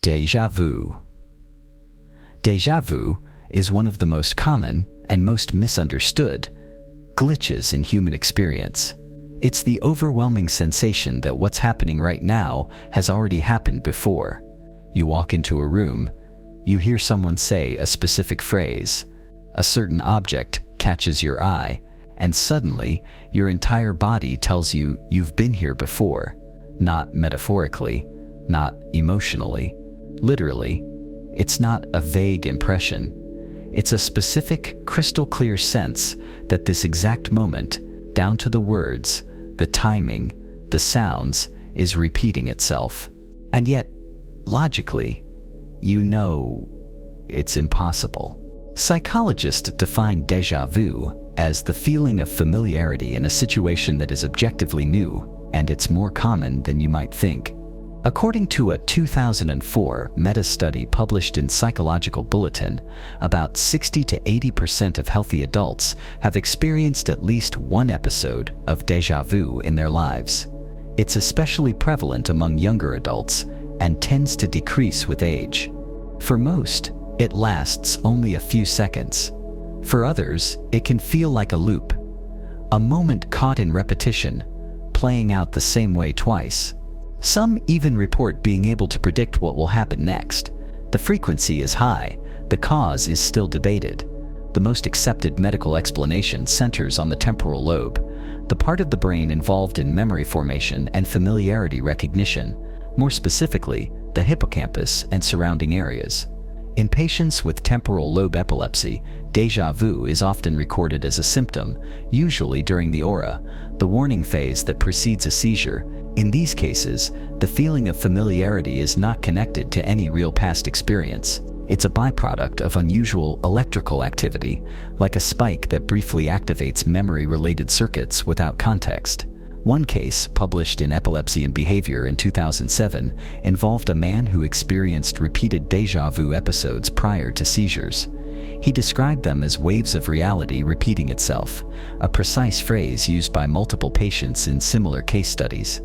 Déjà vu. Déjà vu is one of the most common and most misunderstood glitches in human experience. It's the overwhelming sensation that what's happening right now has already happened before. You walk into a room, you hear someone say a specific phrase, a certain object catches your eye, and suddenly your entire body tells you you've been here before. Not metaphorically, not emotionally, literally. It's not a vague impression. It's a specific, crystal clear sense that this exact moment, down to the words, the timing, the sounds, is repeating itself. And yet, logically, you know it's impossible. Psychologists define déjà vu as the feeling of familiarity in a situation that is objectively new, and it's more common than you might think. According to a 2004 meta-study published in Psychological Bulletin, about 60 to 80% of healthy adults have experienced at least one episode of déjà vu in their lives. It's especially prevalent among younger adults and tends to decrease with age. For most, it lasts only a few seconds. For others, it can feel like a loop, a moment caught in repetition, playing out the same way twice. Some even report being able to predict what will happen next. The frequency is high, the cause is still debated. The most accepted medical explanation centers on the temporal lobe, the part of the brain involved in memory formation and familiarity recognition, more specifically, the hippocampus and surrounding areas. In patients with temporal lobe epilepsy, déjà vu is often recorded as a symptom, usually during the aura, the warning phase that precedes a seizure. In these cases, the feeling of familiarity is not connected to any real past experience. It's a byproduct of unusual electrical activity, like a spike that briefly activates memory-related circuits without context. One case, published in Epilepsy and Behavior in 2007, involved a man who experienced repeated déjà vu episodes prior to seizures. He described them as waves of reality repeating itself, a precise phrase used by multiple patients in similar case studies.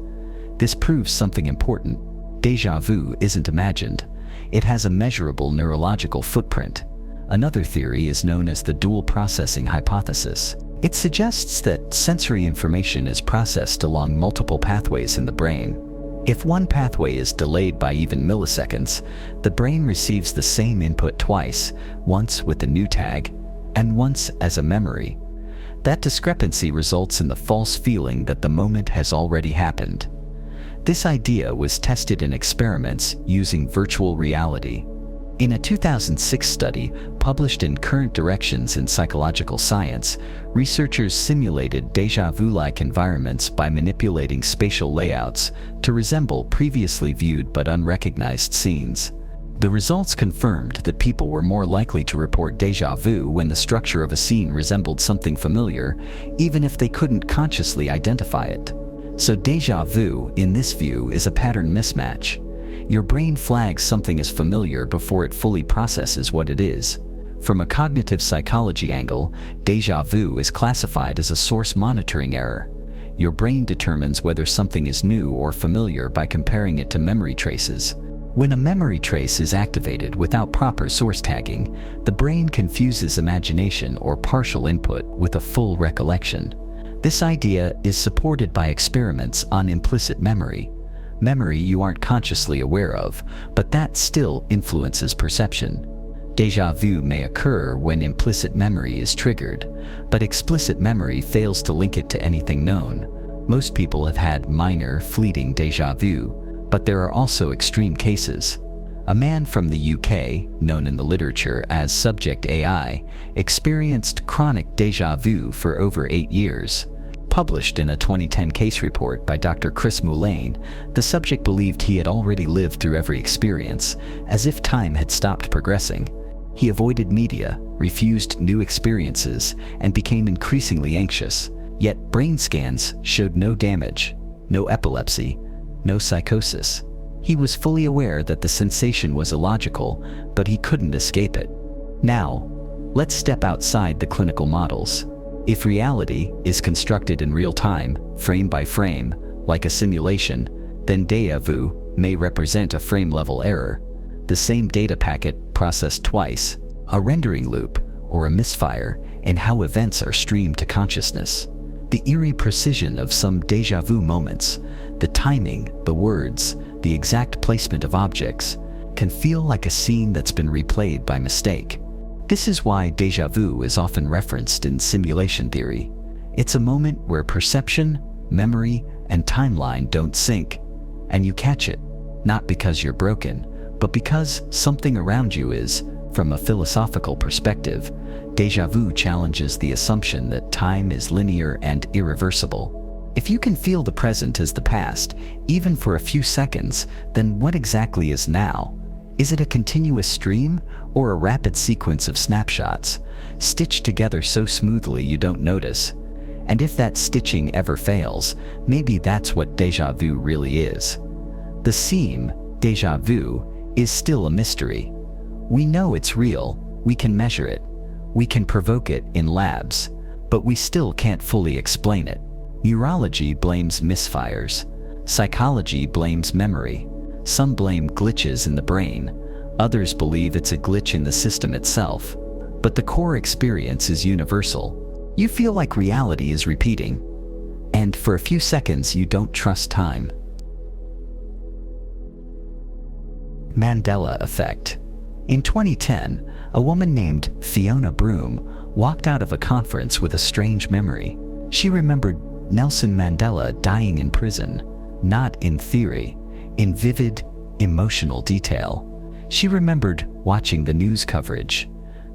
This proves something important. Déjà vu isn't imagined. It has a measurable neurological footprint. Another theory is known as the dual processing hypothesis. It suggests that sensory information is processed along multiple pathways in the brain. If one pathway is delayed by even milliseconds, the brain receives the same input twice, once with a new tag, and once as a memory. That discrepancy results in the false feeling that the moment has already happened. This idea was tested in experiments using virtual reality. In a 2006 study published in Current Directions in Psychological Science, researchers simulated déjà vu-like environments by manipulating spatial layouts to resemble previously viewed but unrecognized scenes. The results confirmed that people were more likely to report déjà vu when the structure of a scene resembled something familiar, even if they couldn't consciously identify it. So déjà vu, in this view, is a pattern mismatch. Your brain flags something as familiar before it fully processes what it is. From a cognitive psychology angle, déjà vu is classified as a source monitoring error. Your brain determines whether something is new or familiar by comparing it to memory traces. When a memory trace is activated without proper source tagging, the brain confuses imagination or partial input with a full recollection. This idea is supported by experiments on implicit memory. Memory you aren't consciously aware of, but that still influences perception. Déjà vu may occur when implicit memory is triggered, but explicit memory fails to link it to anything known. Most people have had minor, fleeting déjà vu, but there are also extreme cases. A man from the UK, known in the literature as Subject AI, experienced chronic déjà vu for over 8 years. Published in a 2010 case report by Dr. Chris Mullane, the subject believed he had already lived through every experience, as if time had stopped progressing. He avoided media, refused new experiences, and became increasingly anxious. Yet brain scans showed no damage, no epilepsy, no psychosis. He was fully aware that the sensation was illogical, but he couldn't escape it. Now, let's step outside the clinical models. If reality is constructed in real time, frame by frame, like a simulation, then déjà vu may represent a frame-level error. the same data packet processed twice, a rendering loop, or a misfire in how events are streamed to consciousness. The eerie precision of some déjà vu moments, the timing, the words, the exact placement of objects, can feel like a scene that's been replayed by mistake. This is why déjà vu is often referenced in simulation theory. It's a moment where perception, memory, and timeline don't sync, and you catch it, not because you're broken, but because something around you is. From a philosophical perspective, déjà vu challenges the assumption that time is linear and irreversible. If you can feel the present as the past, even for a few seconds, then what exactly is now? Is it a continuous stream or a rapid sequence of snapshots, stitched together so smoothly you don't notice? And if that stitching ever fails, maybe that's what déjà vu really is. The seam, déjà vu, is still a mystery. We know it's real, we can measure it, we can provoke it in labs, but we still can't fully explain it. Neurology blames misfires. Psychology blames memory. Some blame glitches in the brain. Others believe it's a glitch in the system itself. But the core experience is universal. You feel like reality is repeating, and for a few seconds you don't trust time. Mandela Effect. In 2010, a woman named Fiona Broom walked out of a conference with a strange memory. She remembered Nelson Mandela dying in prison, not in theory, in vivid, emotional detail. She remembered watching the news coverage,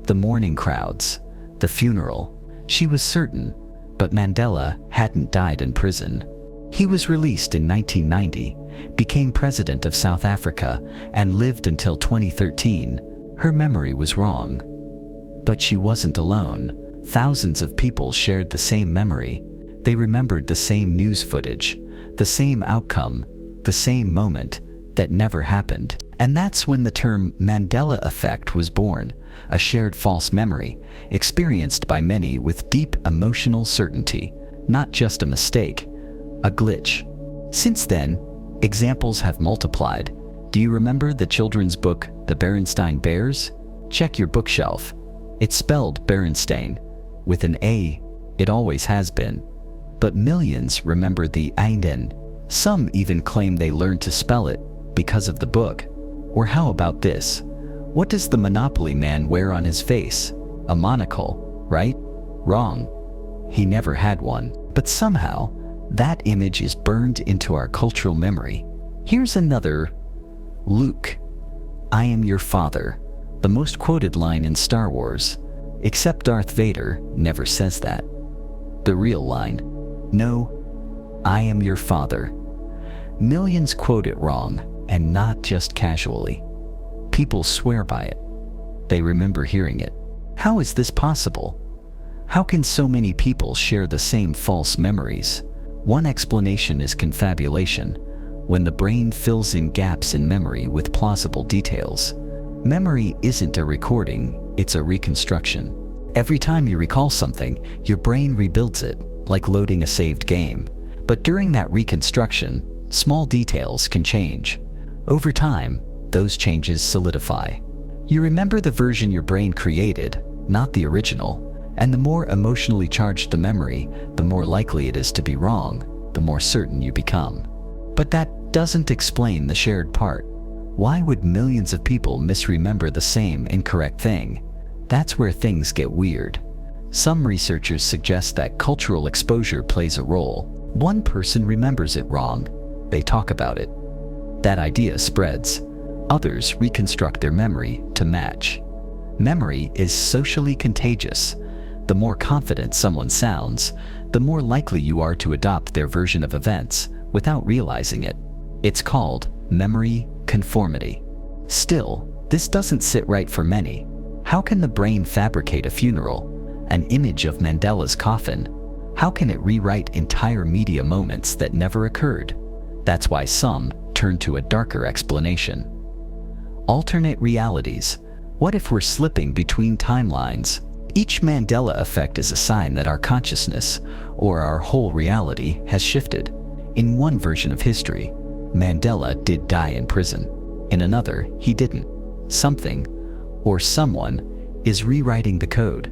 the mourning crowds, the funeral. She was certain, but Mandela hadn't died in prison. He was released in 1990, became president of South Africa, and lived until 2013. Her memory was wrong. But she wasn't alone. Thousands of people shared the same memory. They remembered the same news footage, the same outcome, the same moment that never happened. And that's when the term Mandela Effect was born, a shared false memory, experienced by many with deep emotional certainty, not just a mistake, a glitch. Since then, examples have multiplied. Do you remember the children's book, The Berenstain Bears? Check your bookshelf. It's spelled Berenstain, with an A. It always has been. But millions remember the Einden. Some even claim they learned to spell it because of the book. Or how about this? What does the Monopoly man wear on his face? A monocle, right? Wrong. He never had one. But somehow, that image is burned into our cultural memory. Here's another. Luke, I am your father, the most quoted line in Star Wars. Except Darth Vader never says that. The real line, no, I am your father. Millions quote it wrong, and not just casually. People swear by it. They remember hearing it. How is this possible? How can so many people share the same false memories? One explanation is confabulation, when the brain fills in gaps in memory with plausible details. Memory isn't a recording, it's a reconstruction. Every time you recall something, your brain rebuilds it, like loading a saved game. But during that reconstruction, small details can change. Over time, those changes solidify. You remember the version your brain created, not the original. And the more emotionally charged the memory, the more likely it is to be wrong, the more certain you become. But that doesn't explain the shared part. Why would millions of people misremember the same incorrect thing? That's where things get weird. Some researchers suggest that cultural exposure plays a role. One person remembers it wrong. They talk about it. That idea spreads. Others reconstruct their memory to match. Memory is socially contagious. The more confident someone sounds, the more likely you are to adopt their version of events without realizing it. It's called memory conformity. Still, this doesn't sit right for many. How can the brain fabricate a funeral, an image of Mandela's coffin? How can it rewrite entire media moments that never occurred? That's why some turn to a darker explanation. Alternate realities. What if we're slipping between timelines? Each Mandela effect is a sign that our consciousness, or our whole reality, has shifted. In one version of history, Mandela did die in prison. In another, he didn't. something, or someone is rewriting the code,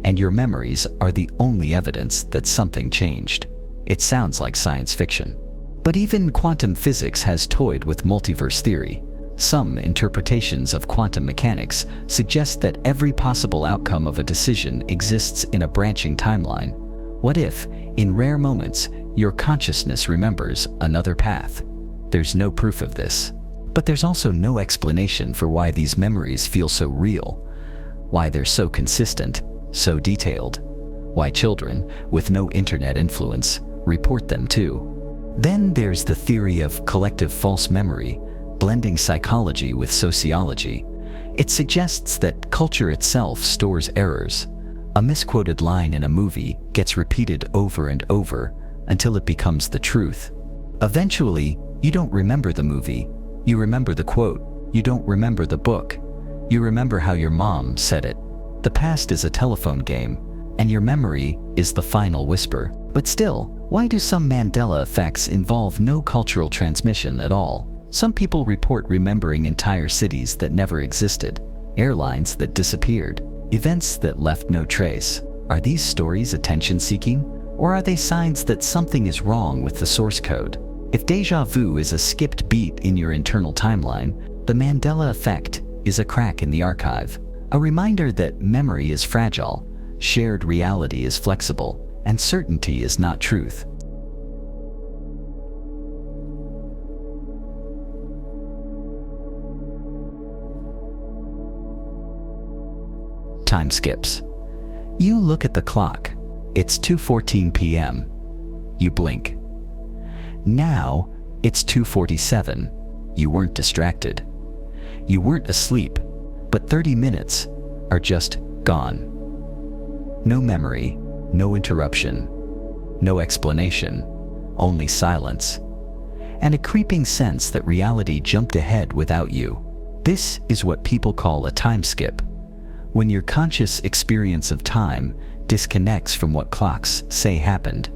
and your memories are the only evidence that something changed. It sounds like science fiction. But even quantum physics has toyed with multiverse theory. Some interpretations of quantum mechanics suggest that every possible outcome of a decision exists in a branching timeline. What if, in rare moments, your consciousness remembers another path? There's no proof of this. But there's also no explanation for why these memories feel so real, why they're so consistent, so detailed, why children with no internet influence report them too. Then there's the theory of collective false memory, blending psychology with sociology. It suggests that culture itself stores errors. A misquoted line in a movie gets repeated over and over until it becomes the truth. Eventually, you don't remember the movie. You remember the quote. You don't remember the book. You remember how your mom said it. The past is a telephone game, and your memory is the final whisper. But still, why do some Mandela effects involve no cultural transmission at all? Some people report remembering entire cities that never existed, airlines that disappeared, events that left no trace. Are these stories attention-seeking, or are they signs that something is wrong with the source code? If déjà vu is a skipped beat in your internal timeline, the Mandela effect is a crack in the archive, a reminder that memory is fragile, shared reality is flexible, and certainty is not truth. Time skips. You look at the clock. It's 2:14 p.m. You blink. Now it's 2:47. You weren't distracted. You weren't asleep, but 30 minutes are just gone. No memory, no interruption, no explanation, only silence, and a creeping sense that reality jumped ahead without you. This is what people call a time skip, when your conscious experience of time disconnects from what clocks say happened.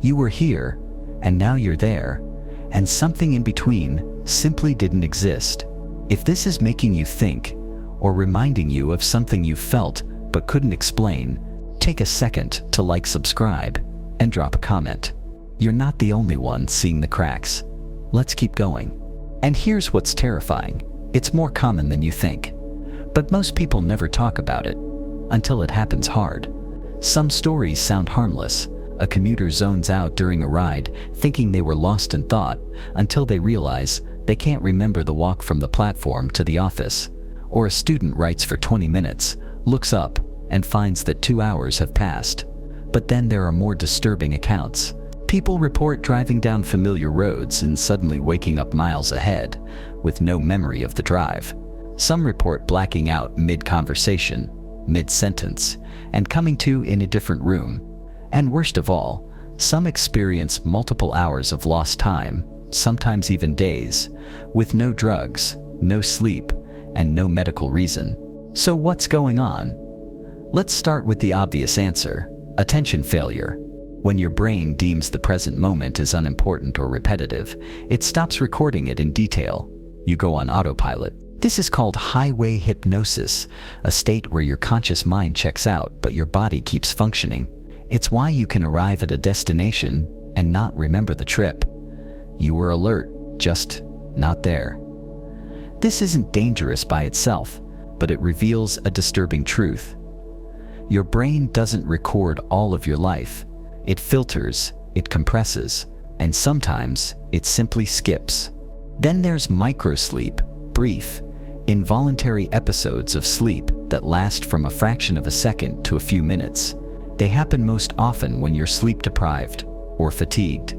You were here, and now you're there, and something in between simply didn't exist. If this is making you think, or reminding you of something you felt but couldn't explain, take a second to like, subscribe, and drop a comment. You're not the only one seeing the cracks. Let's keep going. And here's what's terrifying. It's more common than you think. But most people never talk about it until it happens hard. Some stories sound harmless. A commuter zones out during a ride, thinking they were lost in thought, until they realize they can't remember the walk from the platform to the office. Or a student writes for 20 minutes, looks up, and finds that 2 hours have passed. But then there are more disturbing accounts. People report driving down familiar roads and suddenly waking up miles ahead, with no memory of the drive. Some report blacking out mid-conversation, mid-sentence, and coming to in a different room. And worst of all, some experience multiple hours of lost time, sometimes even days, with no drugs, no sleep, and no medical reason. So what's going on? Let's start with the obvious answer: attention failure. When your brain deems the present moment as unimportant or repetitive, it stops recording it in detail. You go on autopilot. This is called highway hypnosis, a state where your conscious mind checks out but your body keeps functioning. It's why you can arrive at a destination and not remember the trip. You were alert, just not there. This isn't dangerous by itself, but it reveals a disturbing truth. Your brain doesn't record all of your life. It filters, it compresses, and sometimes it simply skips. Then there's microsleep, brief, involuntary episodes of sleep that last from a fraction of a second to a few minutes. They happen most often when you're sleep-deprived or fatigued.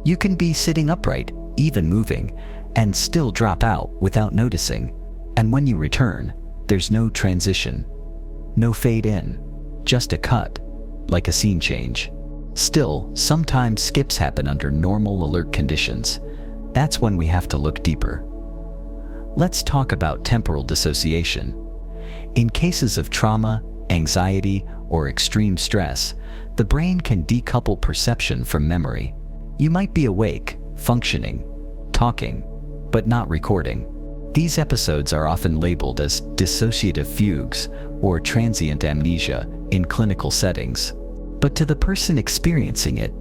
You can be sitting upright, even moving, and still drop out without noticing. And when you return, there's no transition, no fade in, just a cut, like a scene change. Still, sometimes skips happen under normal alert conditions. That's when we have to look deeper. Let's talk about temporal dissociation. In cases of trauma, anxiety, or extreme stress, the brain can decouple perception from memory. You might be awake, functioning, talking, but not recording. These episodes are often labeled as dissociative fugues or transient amnesia in clinical settings. But to the person experiencing it,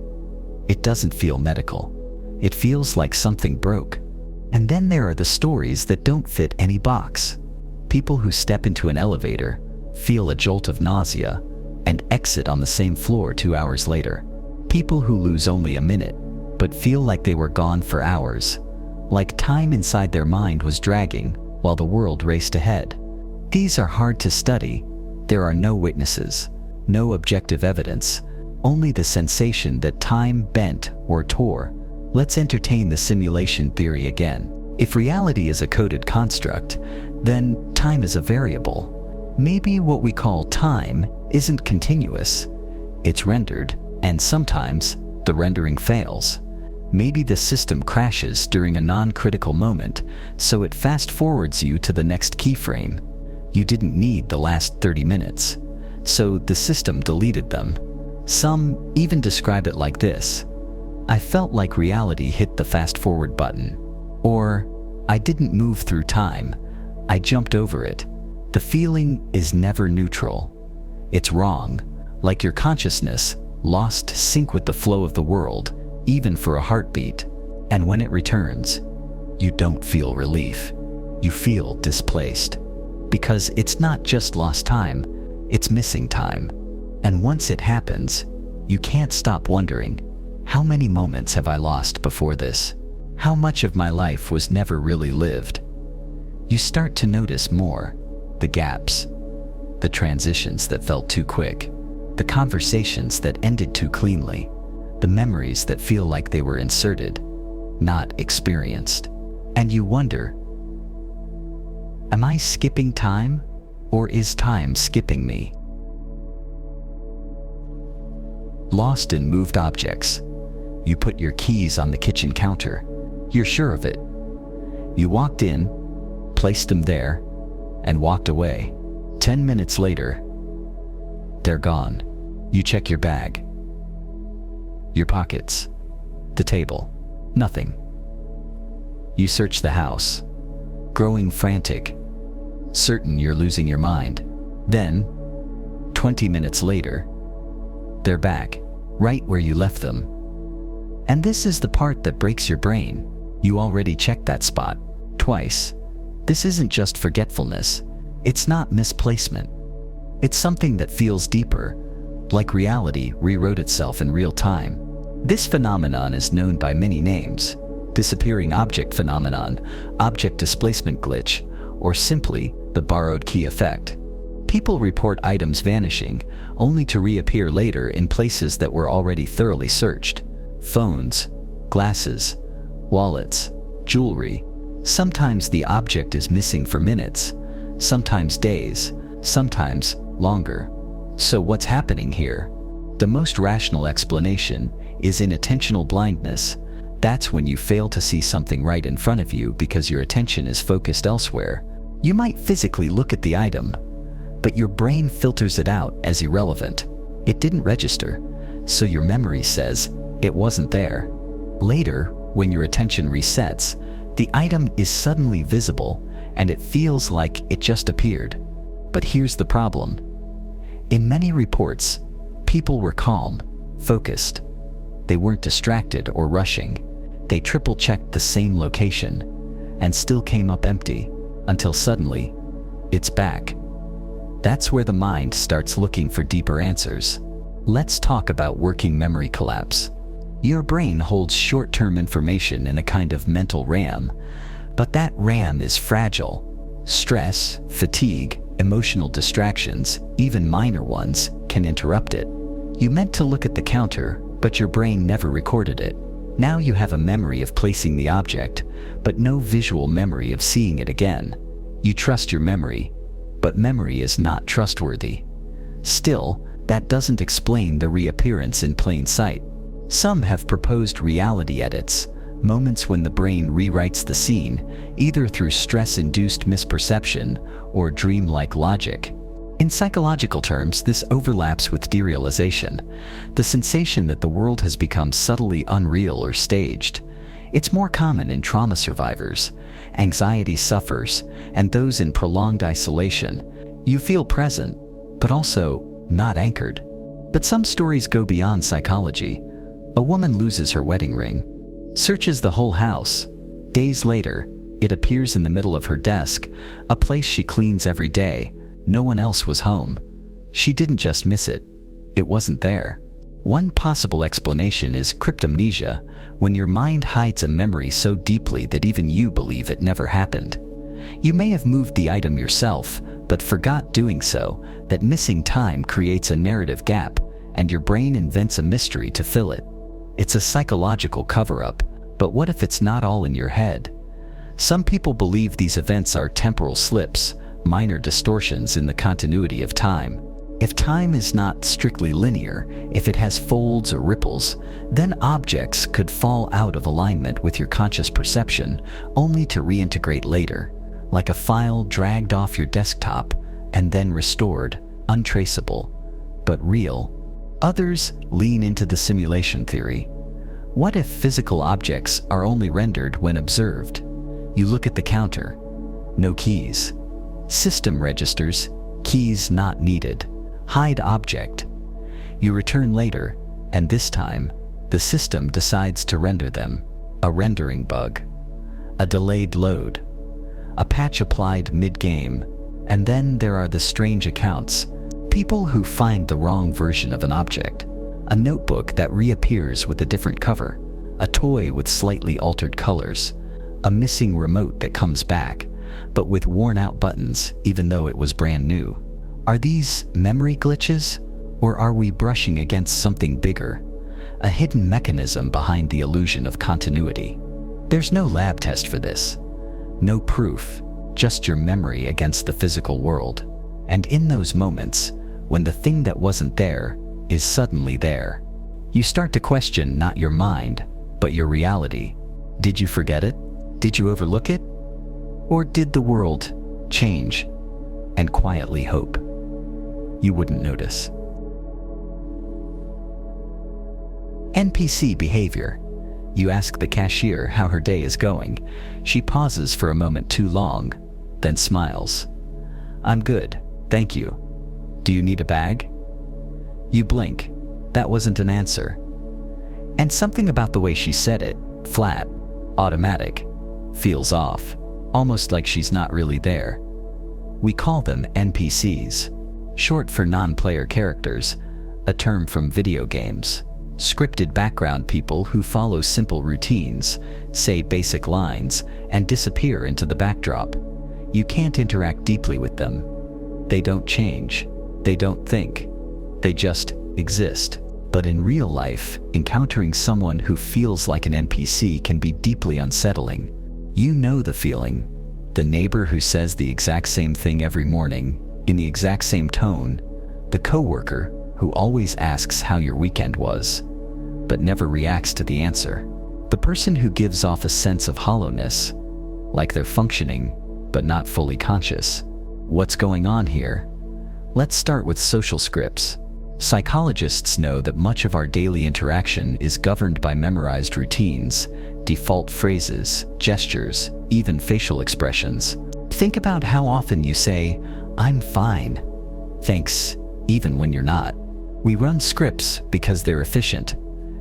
it doesn't feel medical. It feels like something broke. And then there are the stories that don't fit any box. People who step into an elevator, feel a jolt of nausea, and exit on the same floor 2 hours later. People who lose only a minute, but feel like they were gone for hours. Like time inside their mind was dragging while the world raced ahead. These are hard to study. There are no witnesses, no objective evidence, only the sensation that time bent or tore. Let's entertain the simulation theory again. If reality is a coded construct, then time is a variable. Maybe what we call time isn't continuous. It's rendered, and sometimes the rendering fails. Maybe the system crashes during a non-critical moment, so it fast-forwards you to the next keyframe. You didn't need the last 30 minutes, so the system deleted them. Some even describe it like this: I felt like reality hit the fast-forward button. Or, I didn't move through time, I jumped over it. The feeling is never neutral. It's wrong, like your consciousness lost sync with the flow of the world, even for a heartbeat. And when it returns, you don't feel relief. You feel displaced. Because it's not just lost time, it's missing time. And once it happens, you can't stop wondering, how many moments have I lost before this? How much of my life was never really lived? You start to notice more, the gaps, the transitions that felt too quick, the conversations that ended too cleanly, the memories that feel like they were inserted, not experienced. And you wonder, am I skipping time, or is time skipping me? Lost in moved objects. You put your keys on the kitchen counter. You're sure of it. You walked in, placed them there, and walked away. 10 minutes later, they're gone. You check your bag, your pockets, the table, nothing. You search the house, growing frantic, certain you're losing your mind. Then, 20 minutes later, they're back, right where you left them. And this is the part that breaks your brain. You already checked that spot twice. This isn't just forgetfulness. It's not misplacement. It's something that feels deeper, like reality rewrote itself in real time. This phenomenon is known by many names: disappearing object phenomenon, object displacement glitch, or simply the borrowed key effect. People report items vanishing, only to reappear later in places that were already thoroughly searched. Phones, glasses, wallets, jewelry. Sometimes the object is missing for minutes, sometimes days, sometimes longer. So what's happening here? The most rational explanation is inattentional blindness. That's when you fail to see something right in front of you because your attention is focused elsewhere. You might physically look at the item, but your brain filters it out as irrelevant. It didn't register, so your memory says it wasn't there. Later, when your attention resets, the item is suddenly visible and it feels like it just appeared. But here's the problem. In many reports, people were calm, focused. They weren't distracted or rushing. They triple-checked the same location and still came up empty until suddenly, it's back. That's where the mind starts looking for deeper answers. Let's talk about working memory collapse. Your brain holds short-term information in a kind of mental RAM, but that RAM is fragile. Stress, fatigue, emotional distractions, even minor ones, can interrupt it. You meant to look at the counter, but your brain never recorded it. Now you have a memory of placing the object, but no visual memory of seeing it again. You trust your memory, but memory is not trustworthy. Still, that doesn't explain the reappearance in plain sight. Some have proposed reality edits, moments when the brain rewrites the scene, either through stress-induced misperception or dreamlike logic. In psychological terms, this overlaps with derealization, the sensation that the world has become subtly unreal or staged. It's more common in trauma survivors, anxiety suffers, and those in prolonged isolation. You feel present, but also not anchored. But some stories go beyond psychology. A woman loses her wedding ring, searches the whole house. Days later, it appears in the middle of her desk, a place she cleans every day. No one else was home. She didn't just miss it. It wasn't there. One possible explanation is cryptomnesia, when your mind hides a memory so deeply that even you believe it never happened. You may have moved the item yourself, but forgot doing so. That missing time creates a narrative gap, and your brain invents a mystery to fill it. It's a psychological cover-up, but what if it's not all in your head? Some people believe these events are temporal slips, minor distortions in the continuity of time. If time is not strictly linear, if it has folds or ripples, then objects could fall out of alignment with your conscious perception, only to reintegrate later, like a file dragged off your desktop and then restored, untraceable, but real. Others lean into the simulation theory. What if physical objects are only rendered when observed? You look at the counter. No keys. System registers, keys not needed. Hide object. You return later, and this time, the system decides to render them. A rendering bug. A delayed load. A patch applied mid-game. And then there are the strange accounts. People who find the wrong version of an object. A notebook that reappears with a different cover. A toy with slightly altered colors. A missing remote that comes back, but with worn-out buttons, even though it was brand new. Are these memory glitches, or are we brushing against something bigger? A hidden mechanism behind the illusion of continuity. There's no lab test for this. No proof, just your memory against the physical world. And in those moments, when the thing that wasn't there is suddenly there, you start to question not your mind, but your reality. Did you forget it? Did you overlook it? Or did the world change and quietly hope you wouldn't notice? NPC behavior. You ask the cashier how her day is going. She pauses for a moment too long, then smiles. I'm good, thank you. Do you need a bag? You blink. That wasn't an answer. And something about the way she said it, flat, automatic, feels off, almost like she's not really there. We call them NPCs, short for non-player characters, a term from video games. Scripted background people who follow simple routines, say basic lines, and disappear into the backdrop. You can't interact deeply with them. They don't change. They don't think. They just exist. But in real life, encountering someone who feels like an NPC can be deeply unsettling. You know the feeling. The neighbor who says the exact same thing every morning, in the exact same tone. The coworker who always asks how your weekend was, but never reacts to the answer. The person who gives off a sense of hollowness, like they're functioning, but not fully conscious. What's going on here? Let's start with social scripts. Psychologists know that much of our daily interaction is governed by memorized routines, default phrases, gestures, even facial expressions. Think about how often you say, "I'm fine," "Thanks," even when you're not. We run scripts because they're efficient.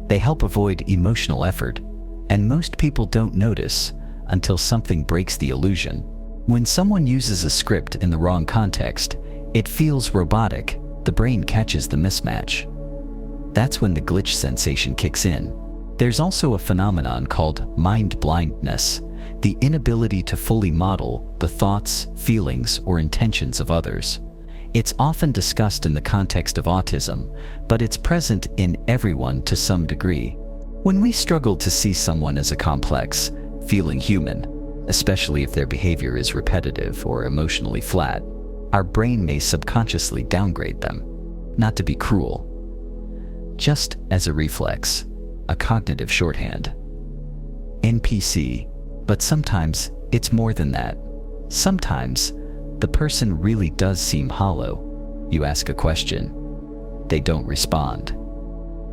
They help avoid emotional effort, and most people don't notice until something breaks the illusion. When someone uses a script in the wrong context, it feels robotic. The brain catches the mismatch. That's when the glitch sensation kicks in. There's also a phenomenon called mind blindness, the inability to fully model the thoughts, feelings, or intentions of others. It's often discussed in the context of autism, but it's present in everyone to some degree. When we struggle to see someone as a complex, feeling human, especially if their behavior is repetitive or emotionally flat, our brain may subconsciously downgrade them. Not to be cruel, just as a reflex, a cognitive shorthand. NPC, but sometimes it's more than that. Sometimes the person really does seem hollow. You ask a question. They don't respond.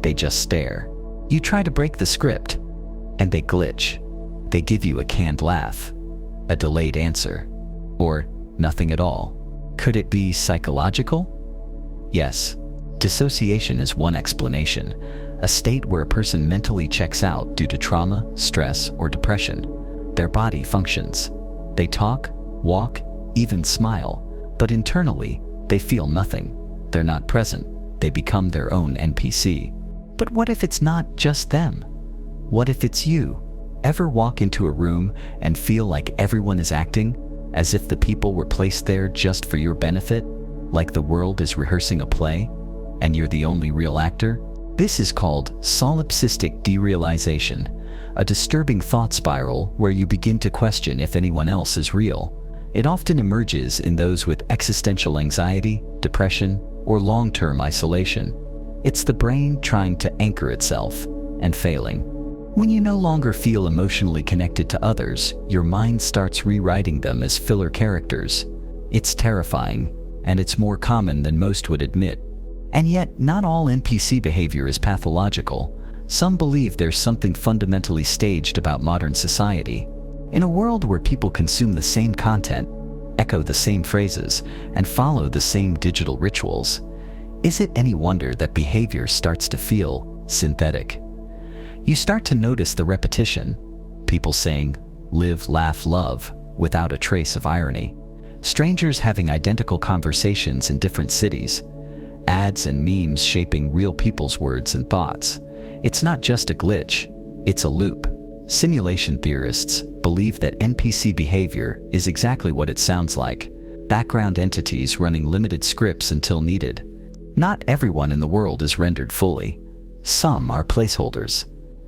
They just stare. You try to break the script, and they glitch. They give you a canned laugh, a delayed answer, or nothing at all. Could it be psychological? Yes. Dissociation is one explanation, a state where a person mentally checks out due to trauma, stress, or depression. Their body functions. They talk, walk, even smile, but internally, they feel nothing. They're not present. They become their own NPC. But what if it's not just them? What if it's you? Ever walk into a room and feel like everyone is acting as if the people were placed there just for your benefit, like the world is rehearsing a play and you're the only real actor? This is called solipsistic derealization, a disturbing thought spiral where you begin to question if anyone else is real. It often emerges in those with existential anxiety, depression, or long-term isolation. It's the brain trying to anchor itself and failing. When you no longer feel emotionally connected to others, your mind starts rewriting them as filler characters. It's terrifying, and it's more common than most would admit. And yet, not all NPC behavior is pathological. Some believe there's something fundamentally staged about modern society. In a world where people consume the same content, echo the same phrases, and follow the same digital rituals, is it any wonder that behavior starts to feel synthetic? You start to notice the repetition. People saying, live, laugh, love, without a trace of irony. Strangers having identical conversations in different cities. Ads and memes shaping real people's words and thoughts. It's not just a glitch, it's a loop. Simulation theorists believe that NPC behavior is exactly what it sounds like. Background entities running limited scripts until needed. Not everyone in the world is rendered fully. Some are placeholders.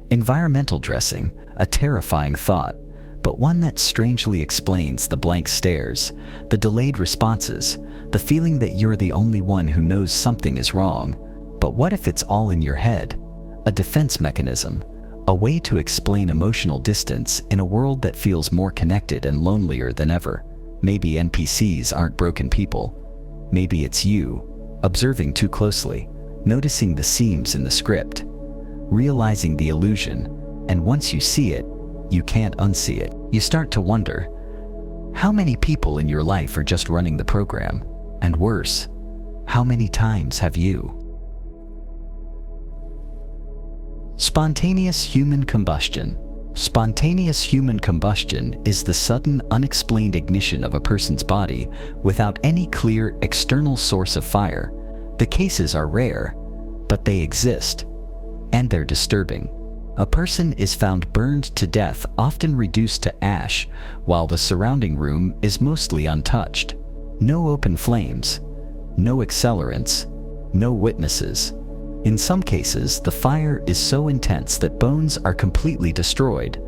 Environmental dressing, a terrifying thought, but one that strangely explains the blank stares, the delayed responses, the feeling that you're the only one who knows something is wrong. But what if it's all in your head? A defense mechanism, a way to explain emotional distance in a world that feels more connected and lonelier than ever. Maybe NPCs aren't broken people. Maybe it's you, observing too closely, noticing the seams in the script, realizing the illusion, and once you see it, you can't unsee it. You start to wonder, how many people in your life are just running the program? And worse, how many times have you? Spontaneous human combustion. Spontaneous human combustion is the sudden, unexplained ignition of a person's body without any clear external source of fire. The cases are rare, but they exist, and they're disturbing. A person is found burned to death, often reduced to ash, while the surrounding room is mostly untouched. No open flames, no accelerants, no witnesses. In some cases, the fire is so intense that bones are completely destroyed,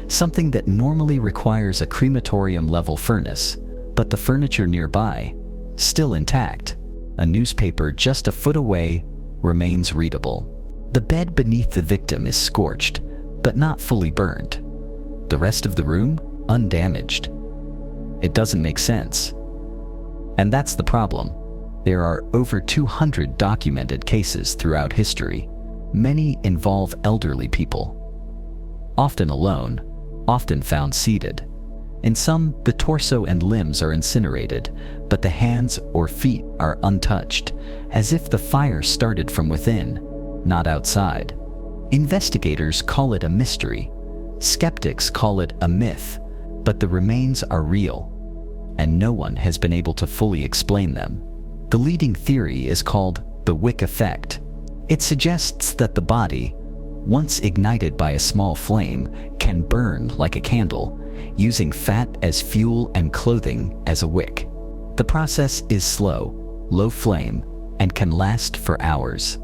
something that normally requires a crematorium-level furnace, but the furniture nearby, still intact. A newspaper just a foot away remains readable. The bed beneath the victim is scorched, but not fully burned. The rest of the room, undamaged. It doesn't make sense. And that's the problem. There are over 200 documented cases throughout history. Many involve elderly people, often alone, often found seated. In some, the torso and limbs are incinerated, but the hands or feet are untouched, as if the fire started from within, not outside. Investigators call it a mystery. Skeptics call it a myth, but the remains are real, and no one has been able to fully explain them. The leading theory is called the wick effect. It suggests that the body, once ignited by a small flame, can burn like a candle, using fat as fuel and clothing as a wick. The process is slow, low flame, and can last for hours.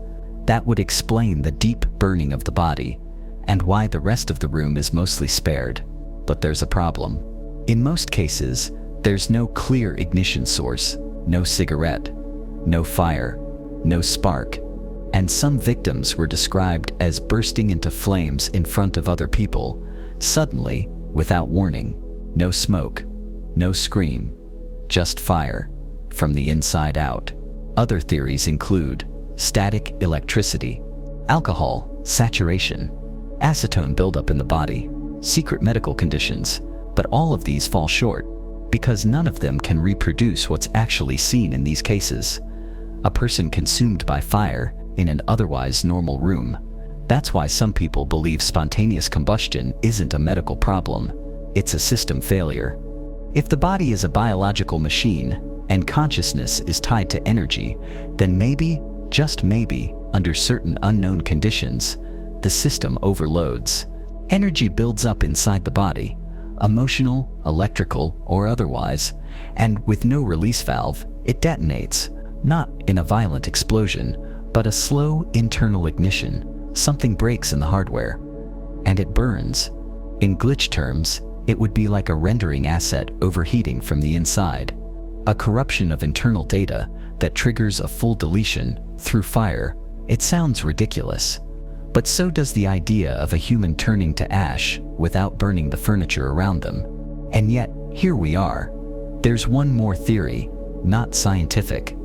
That would explain the deep burning of the body, and why the rest of the room is mostly spared. But there's a problem. In most cases, there's no clear ignition source, no cigarette, no fire, no spark, and some victims were described as bursting into flames in front of other people, suddenly, without warning. No smoke, no scream, just fire, from the inside out. Other theories include static electricity, alcohol saturation, acetone buildup in the body, secret medical conditions, But all of these fall short, because none of them can reproduce what's actually seen in these cases. A person consumed by fire in an otherwise normal room. That's why some people believe spontaneous combustion isn't a medical problem, it's a system failure. If the body is a biological machine, and consciousness is tied to energy, then maybe, just maybe, under certain unknown conditions, the system overloads. Energy builds up inside the body, emotional, electrical, or otherwise, and with no release valve, it detonates, not in a violent explosion, but a slow internal ignition. Something breaks in the hardware, and it burns. In glitch terms, it would be like a rendering asset overheating from the inside. A corruption of internal data that triggers a full deletion through fire. It sounds ridiculous, but so does the idea of a human turning to ash without burning the furniture around them. And yet, here we are. There's one more theory, not scientific,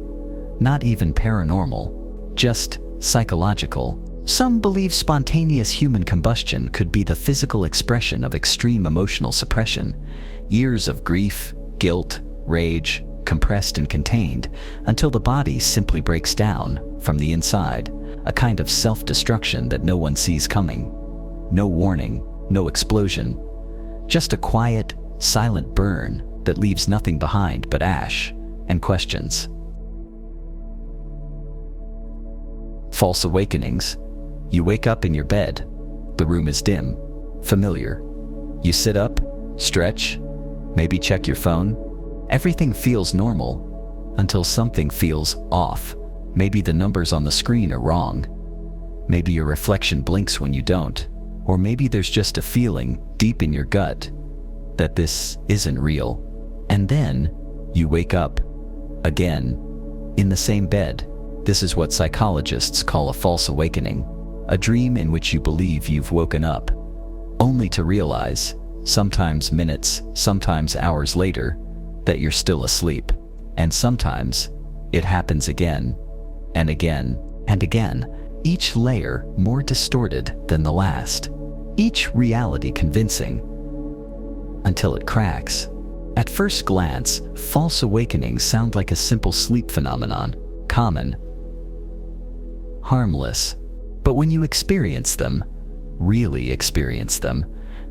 not even paranormal, just psychological. Some believe spontaneous human combustion could be the physical expression of extreme emotional suppression, years of grief, guilt, rage, compressed and contained, until the body simply breaks down from the inside, a kind of self-destruction that no one sees coming. No warning, no explosion, just a quiet, silent burn that leaves nothing behind but ash and questions. False awakenings. You wake up in your bed. The room is dim, familiar. You sit up, stretch, maybe check your phone. Everything feels normal until something feels off. Maybe the numbers on the screen are wrong. Maybe your reflection blinks when you don't. Or maybe there's just a feeling deep in your gut that this isn't real. And then you wake up again in the same bed. This is what psychologists call a false awakening. A dream in which you believe you've woken up, only to realize, sometimes minutes, sometimes hours later, that you're still asleep. And sometimes it happens again, and again, and again, each layer more distorted than the last, each reality convincing, until it cracks. At first glance, false awakenings sound like a simple sleep phenomenon, common, harmless. But when you experience them, really experience them,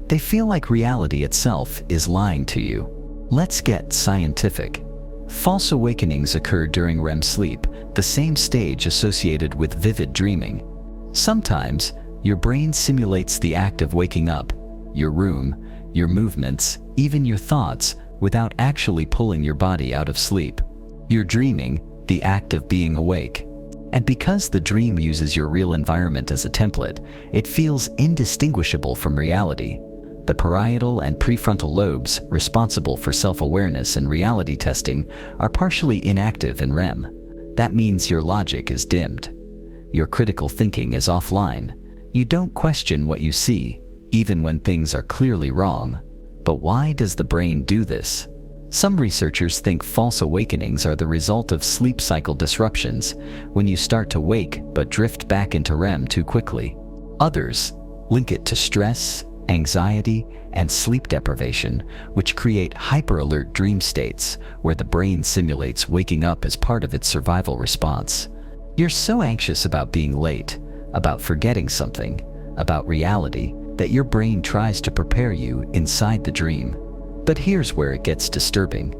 they feel like reality itself is lying to you. Let's get scientific. False awakenings occur during REM sleep, the same stage associated with vivid dreaming. Sometimes, your brain simulates the act of waking up, your room, your movements, even your thoughts, without actually pulling your body out of sleep. You're dreaming, the act of being awake. And because the dream uses your real environment as a template, it feels indistinguishable from reality. The parietal and prefrontal lobes, responsible for self-awareness and reality testing, are partially inactive in REM. That means your logic is dimmed. Your critical thinking is offline. You don't question what you see, even when things are clearly wrong. But why does the brain do this? Some researchers think false awakenings are the result of sleep cycle disruptions, when you start to wake but drift back into REM too quickly. Others link it to stress, anxiety, and sleep deprivation, which create hyper-alert dream states where the brain simulates waking up as part of its survival response. You're so anxious about being late, about forgetting something, about reality, that your brain tries to prepare you inside the dream. But here's where it gets disturbing.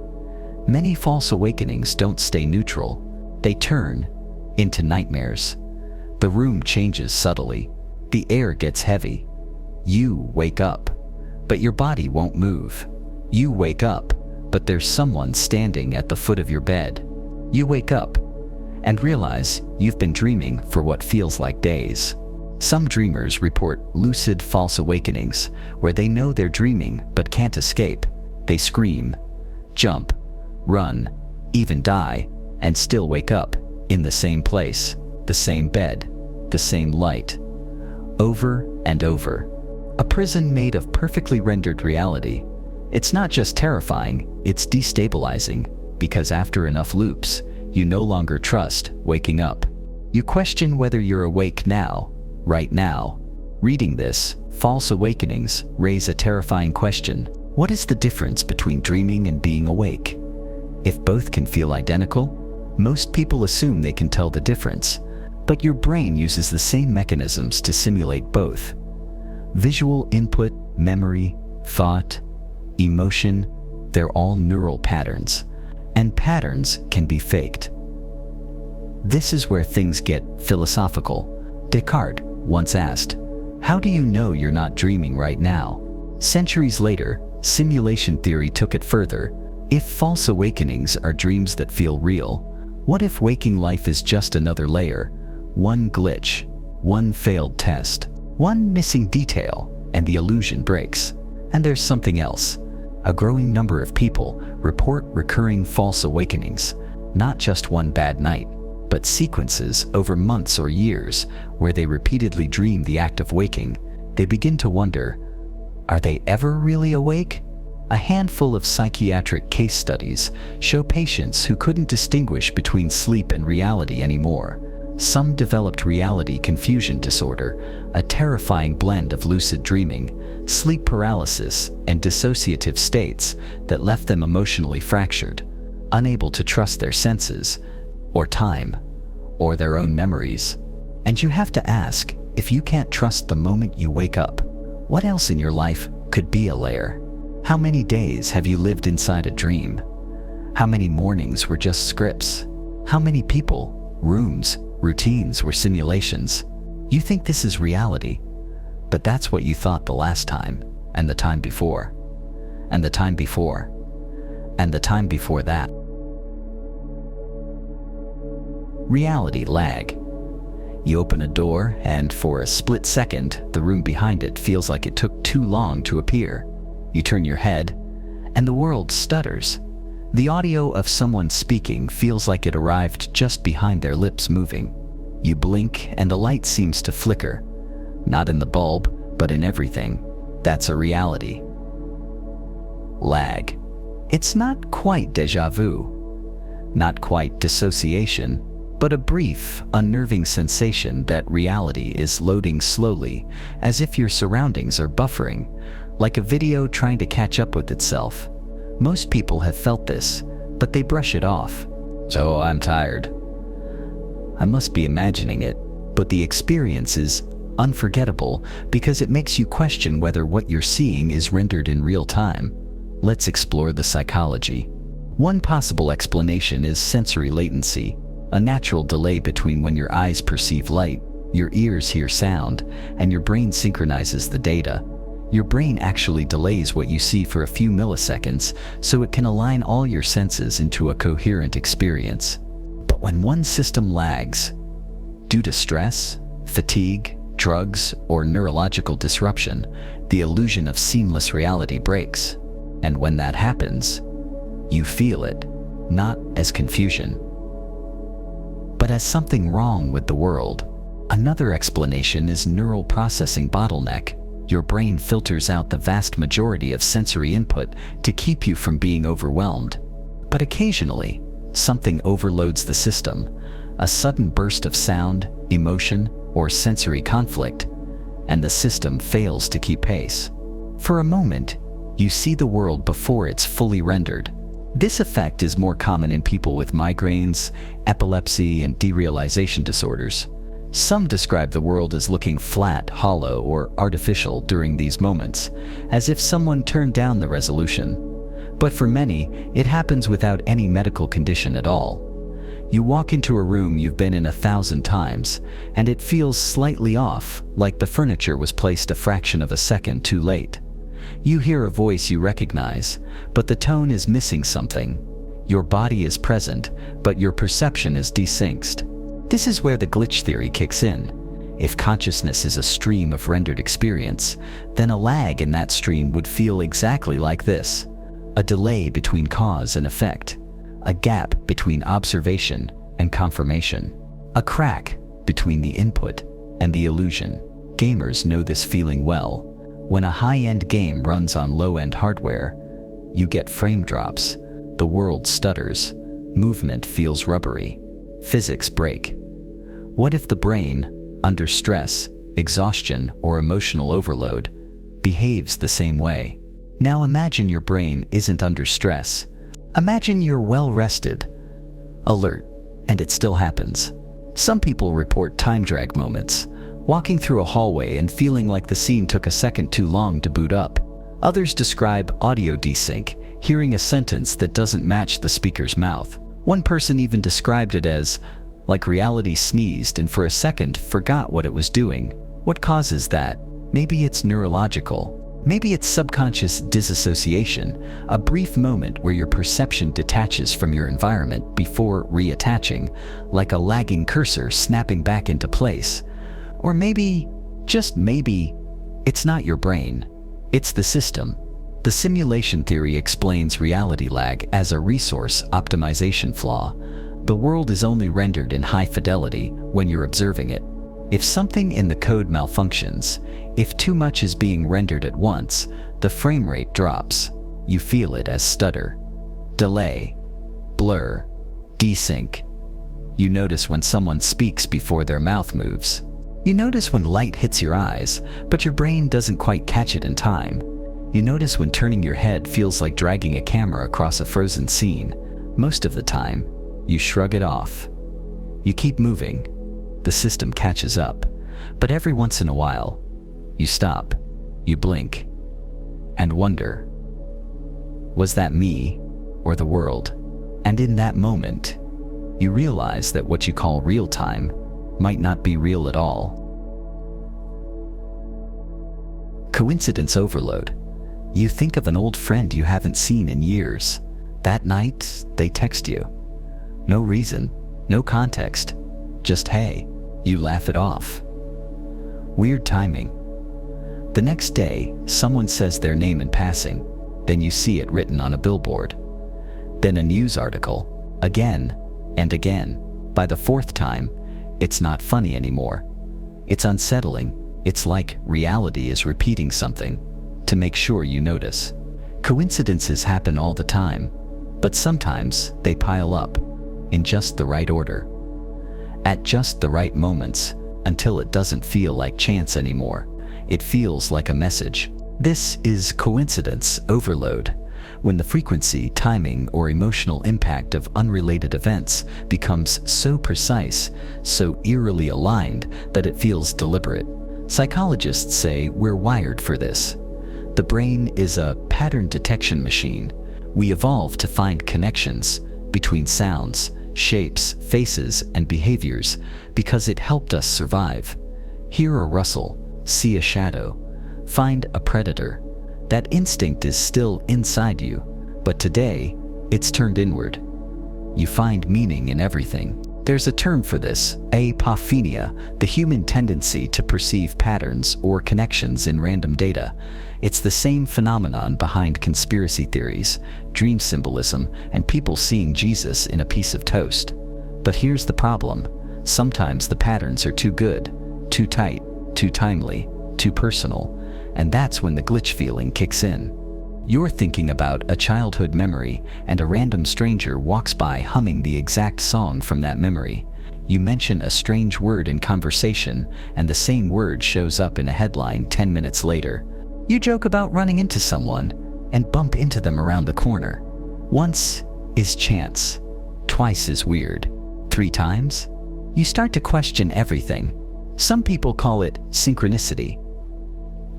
Many false awakenings don't stay neutral. They turn into nightmares. The room changes subtly. The air gets heavy. You wake up, but your body won't move. You wake up, but there's someone standing at the foot of your bed. You wake up and realize you've been dreaming for what feels like days. Some dreamers report lucid false awakenings, where they know they're dreaming but can't escape. They scream, jump, run, even die, and still wake up in the same place, the same bed, the same light. Over and over. A prison made of perfectly rendered reality. It's not just terrifying, it's destabilizing, because after enough loops, you no longer trust waking up. You question whether you're awake now, right now. Reading this, false awakenings raise a terrifying question. What is the difference between dreaming and being awake? If both can feel identical, most people assume they can tell the difference, but your brain uses the same mechanisms to simulate both. Visual input, memory, thought, emotion, they're all neural patterns, and patterns can be faked. This is where things get philosophical. Descartes once asked, "How do you know you're not dreaming right now?" Centuries later, simulation theory took it further. If false awakenings are dreams that feel real, what if waking life is just another layer? One glitch, one failed test, one missing detail, and the illusion breaks. And there's something else. A growing number of people report recurring false awakenings, not just one bad night, but sequences over months or years where they repeatedly dream the act of waking. They begin to wonder, are they ever really awake? A handful of psychiatric case studies show patients who couldn't distinguish between sleep and reality anymore. Some developed reality confusion disorder, a terrifying blend of lucid dreaming, sleep paralysis, and dissociative states that left them emotionally fractured, unable to trust their senses, or time, or their own memories. And you have to ask, if you can't trust the moment you wake up, what else in your life could be a layer? How many days have you lived inside a dream? How many mornings were just scripts? How many people, rooms, routines were simulations? You think this is reality, but that's what you thought the last time, and the time before, and the time before, and the time before that. Reality lag. You open a door, and for a split second, the room behind it feels like it took too long to appear. You turn your head, and the world stutters. The audio of someone speaking feels like it arrived just behind their lips moving. You blink, and the light seems to flicker. Not in the bulb, but in everything. That's a reality. Lag. It's not quite déjà vu. Not quite dissociation, but a brief, unnerving sensation that reality is loading slowly, as if your surroundings are buffering, like a video trying to catch up with itself. Most people have felt this, but they brush it off. "So I'm tired. I must be imagining it." But the experience is unforgettable because it makes you question whether what you're seeing is rendered in real time. Let's explore the psychology. One possible explanation is sensory latency, a natural delay between when your eyes perceive light, your ears hear sound, and your brain synchronizes the data. Your brain actually delays what you see for a few milliseconds so it can align all your senses into a coherent experience. But when one system lags, due to stress, fatigue, drugs, or neurological disruption, the illusion of seamless reality breaks. And when that happens, you feel it, not as confusion, but as something wrong with the world. Another explanation is neural processing bottleneck. Your brain filters out the vast majority of sensory input to keep you from being overwhelmed. But occasionally, something overloads the system, a sudden burst of sound, emotion, or sensory conflict, and the system fails to keep pace. For a moment, you see the world before it's fully rendered. This effect is more common in people with migraines, epilepsy, and derealization disorders. Some describe the world as looking flat, hollow, or artificial during these moments, as if someone turned down the resolution. But for many, it happens without any medical condition at all. You walk into a room you've been in 1,000 times, and it feels slightly off, like the furniture was placed a fraction of a second too late. You hear a voice you recognize, but the tone is missing something. Your body is present, but your perception is desynced. This is where the glitch theory kicks in. If consciousness is a stream of rendered experience, then a lag in that stream would feel exactly like this: a delay between cause and effect, a gap between observation and confirmation, a crack between the input and the illusion. Gamers know this feeling well. When a high-end game runs on low-end hardware, you get frame drops, the world stutters, movement feels rubbery, physics break. What if the brain, under stress, exhaustion, or emotional overload, behaves the same way? Now imagine your brain isn't under stress. Imagine you're well rested, alert, and it still happens. Some people report time drag moments, walking through a hallway and feeling like the scene took a second too long to boot up. Others describe audio desync, hearing a sentence that doesn't match the speaker's mouth. One person even described it as, like reality sneezed and for a second forgot what it was doing. What causes that? Maybe it's neurological. Maybe it's subconscious disassociation, a brief moment where your perception detaches from your environment before reattaching, like a lagging cursor snapping back into place. Or maybe, just maybe, it's not your brain. It's the system. The simulation theory explains reality lag as a resource optimization flaw. The world is only rendered in high fidelity when you're observing it. If something in the code malfunctions, if too much is being rendered at once, the frame rate drops. You feel it as stutter, delay, blur, desync. You notice when someone speaks before their mouth moves. You notice when light hits your eyes, but your brain doesn't quite catch it in time. You notice when turning your head feels like dragging a camera across a frozen scene. Most of the time, you shrug it off. You keep moving. The system catches up. But every once in a while, you stop, you blink, and wonder, was that me or the world? And in that moment, you realize that what you call real time might not be real at all. Coincidence overload. You think of an old friend you haven't seen in years. That night, they text you. No reason, no context, just hey. You laugh it off. Weird timing. The next day, someone says their name in passing. Then you see it written on a billboard. Then a news article. Again and again. By the fourth time, it's not funny anymore. It's unsettling. It's like reality is repeating something to make sure you notice. Coincidences happen all the time, but sometimes they pile up in just the right order. At just the right moments, until it doesn't feel like chance anymore. It feels like a message. This is coincidence overload, when the frequency, timing, or emotional impact of unrelated events becomes so precise, so eerily aligned that it feels deliberate. Psychologists say we're wired for this. The brain is a pattern detection machine. We evolved to find connections between sounds, shapes, faces, and behaviors because it helped us survive. Hear a rustle, see a shadow, find a predator. That instinct is still inside you, but today, it's turned inward. You find meaning in everything. There's a term for this, apophenia, the human tendency to perceive patterns or connections in random data. It's the same phenomenon behind conspiracy theories, dream symbolism, and people seeing Jesus in a piece of toast. But here's the problem. Sometimes the patterns are too good, too tight, too timely, too personal, and that's when the glitch feeling kicks in. You're thinking about a childhood memory, and a random stranger walks by humming the exact song from that memory. You mention a strange word in conversation, and the same word shows up in a headline 10 minutes later. You joke about running into someone, and bump into them around the corner. Once is chance. Twice is weird. 3 times? You start to question everything. Some people call it synchronicity,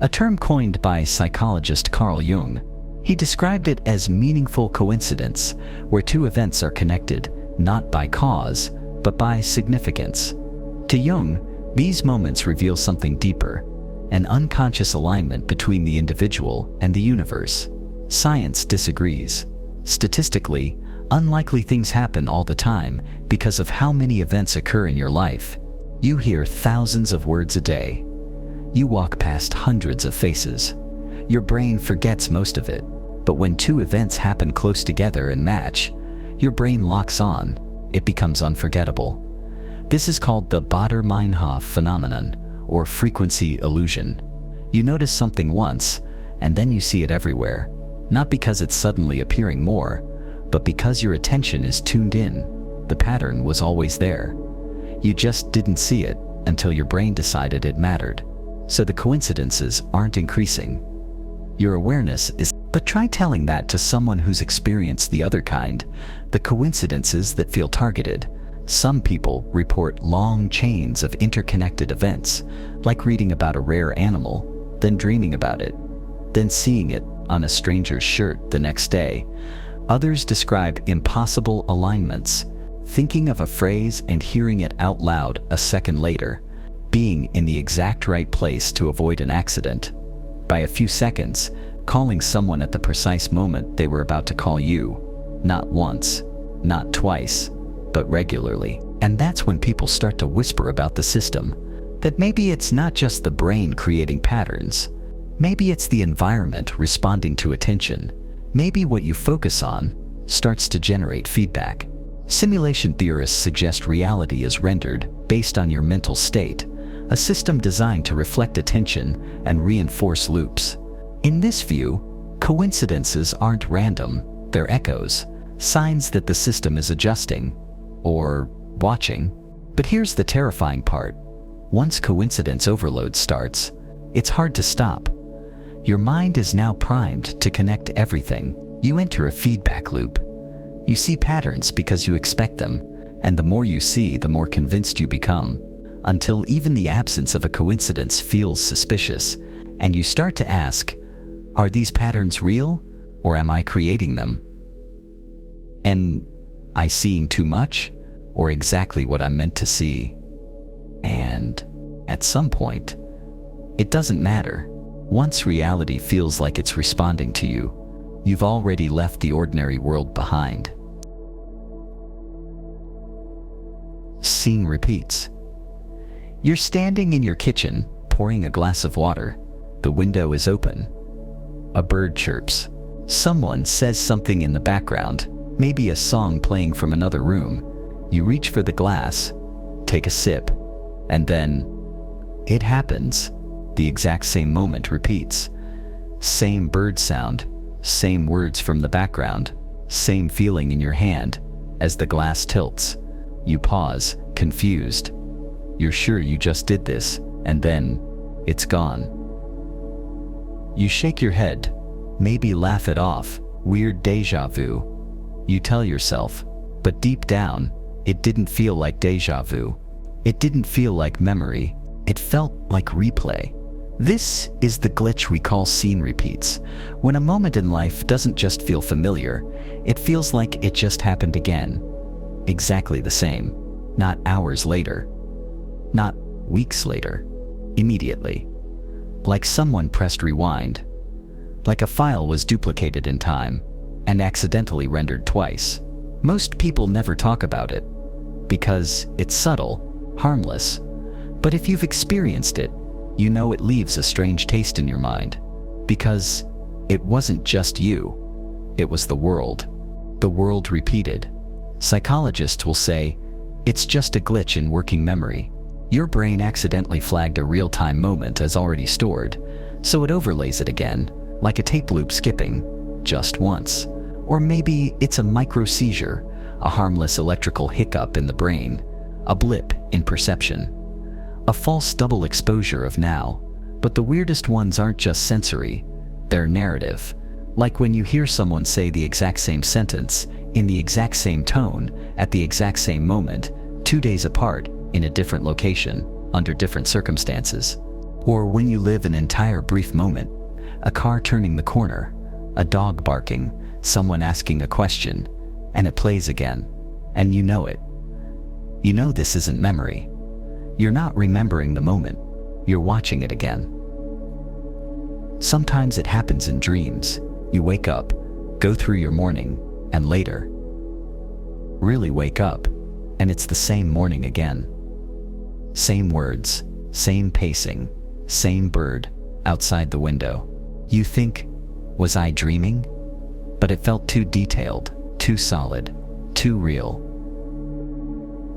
a term coined by psychologist Carl Jung. He described it as meaningful coincidence, where 2 events are connected, not by cause, but by significance. To Jung, these moments reveal something deeper, an unconscious alignment between the individual and the universe. Science disagrees. Statistically, unlikely things happen all the time because of how many events occur in your life. You hear thousands of words a day. You walk past hundreds of faces. Your brain forgets most of it, but when 2 events happen close together and match, your brain locks on. It becomes unforgettable. This is called the Baader-Meinhof phenomenon, or frequency illusion. You notice something once, and then you see it everywhere, not because it's suddenly appearing more, but because your attention is tuned in. The pattern was always there. You just didn't see it until your brain decided it mattered. So the coincidences aren't increasing. Your awareness is But try telling that to someone who's experienced the other kind, the coincidences that feel targeted. Some people report long chains of interconnected events, like reading about a rare animal, then dreaming about it, then seeing it on a stranger's shirt the next day. Others describe impossible alignments, thinking of a phrase and hearing it out loud a second later, being in the exact right place to avoid an accident. By a few seconds, calling someone at the precise moment they were about to call you. Not once, not twice, but regularly. And that's when people start to whisper about the system, that maybe it's not just the brain creating patterns. Maybe it's the environment responding to attention. Maybe what you focus on starts to generate feedback. Simulation theorists suggest reality is rendered based on your mental state, a system designed to reflect attention and reinforce loops. In this view, coincidences aren't random, they're echoes, signs that the system is adjusting, or watching. But here's the terrifying part. Once coincidence overload starts, it's hard to stop. Your mind is now primed to connect everything. You enter a feedback loop. You see patterns because you expect them, and the more you see, the more convinced you become, until even the absence of a coincidence feels suspicious, and you start to ask, are these patterns real, or am I creating them? Am I seeing too much, or exactly what I'm meant to see? And at some point, it doesn't matter. Once reality feels like it's responding to you, you've already left the ordinary world behind. Scene repeats. You're standing in your kitchen, pouring a glass of water. The window is open. A bird chirps. Someone says something in the background, maybe a song playing from another room. You reach for the glass, take a sip, and then it happens. The exact same moment repeats. Same bird sound, same words from the background, same feeling in your hand. As the glass tilts, you pause, confused. You're sure you just did this, and then it's gone. You shake your head, maybe laugh it off. Weird déjà vu. You tell yourself, but deep down, it didn't feel like déjà vu. It didn't feel like memory. It felt like replay. This is the glitch we call scene repeats. When a moment in life doesn't just feel familiar, it feels like it just happened again. Exactly the same. Not hours later. Not weeks later. Immediately. Like someone pressed rewind. Like a file was duplicated in time and accidentally rendered twice. Most people never talk about it because it's subtle, harmless. But if you've experienced it, you know it leaves a strange taste in your mind, because it wasn't just you, it was the world. The world repeated. Psychologists will say, it's just a glitch in working memory. Your brain accidentally flagged a real-time moment as already stored, so it overlays it again, like a tape loop skipping, just once. Or maybe it's a micro-seizure, a harmless electrical hiccup in the brain, a blip in perception. A false double exposure of now. But the weirdest ones aren't just sensory, they're narrative. Like when you hear someone say the exact same sentence, in the exact same tone, at the exact same moment, 2 days apart, in a different location, under different circumstances. Or when you live an entire brief moment, a car turning the corner, a dog barking, someone asking a question, and it plays again, and you know it. You know this isn't memory. You're not remembering the moment, you're watching it again. Sometimes it happens in dreams. You wake up, go through your morning, and later, really wake up, and it's the same morning again. Same words, same pacing, same bird, outside the window. You think, was I dreaming? But it felt too detailed, too solid, too real.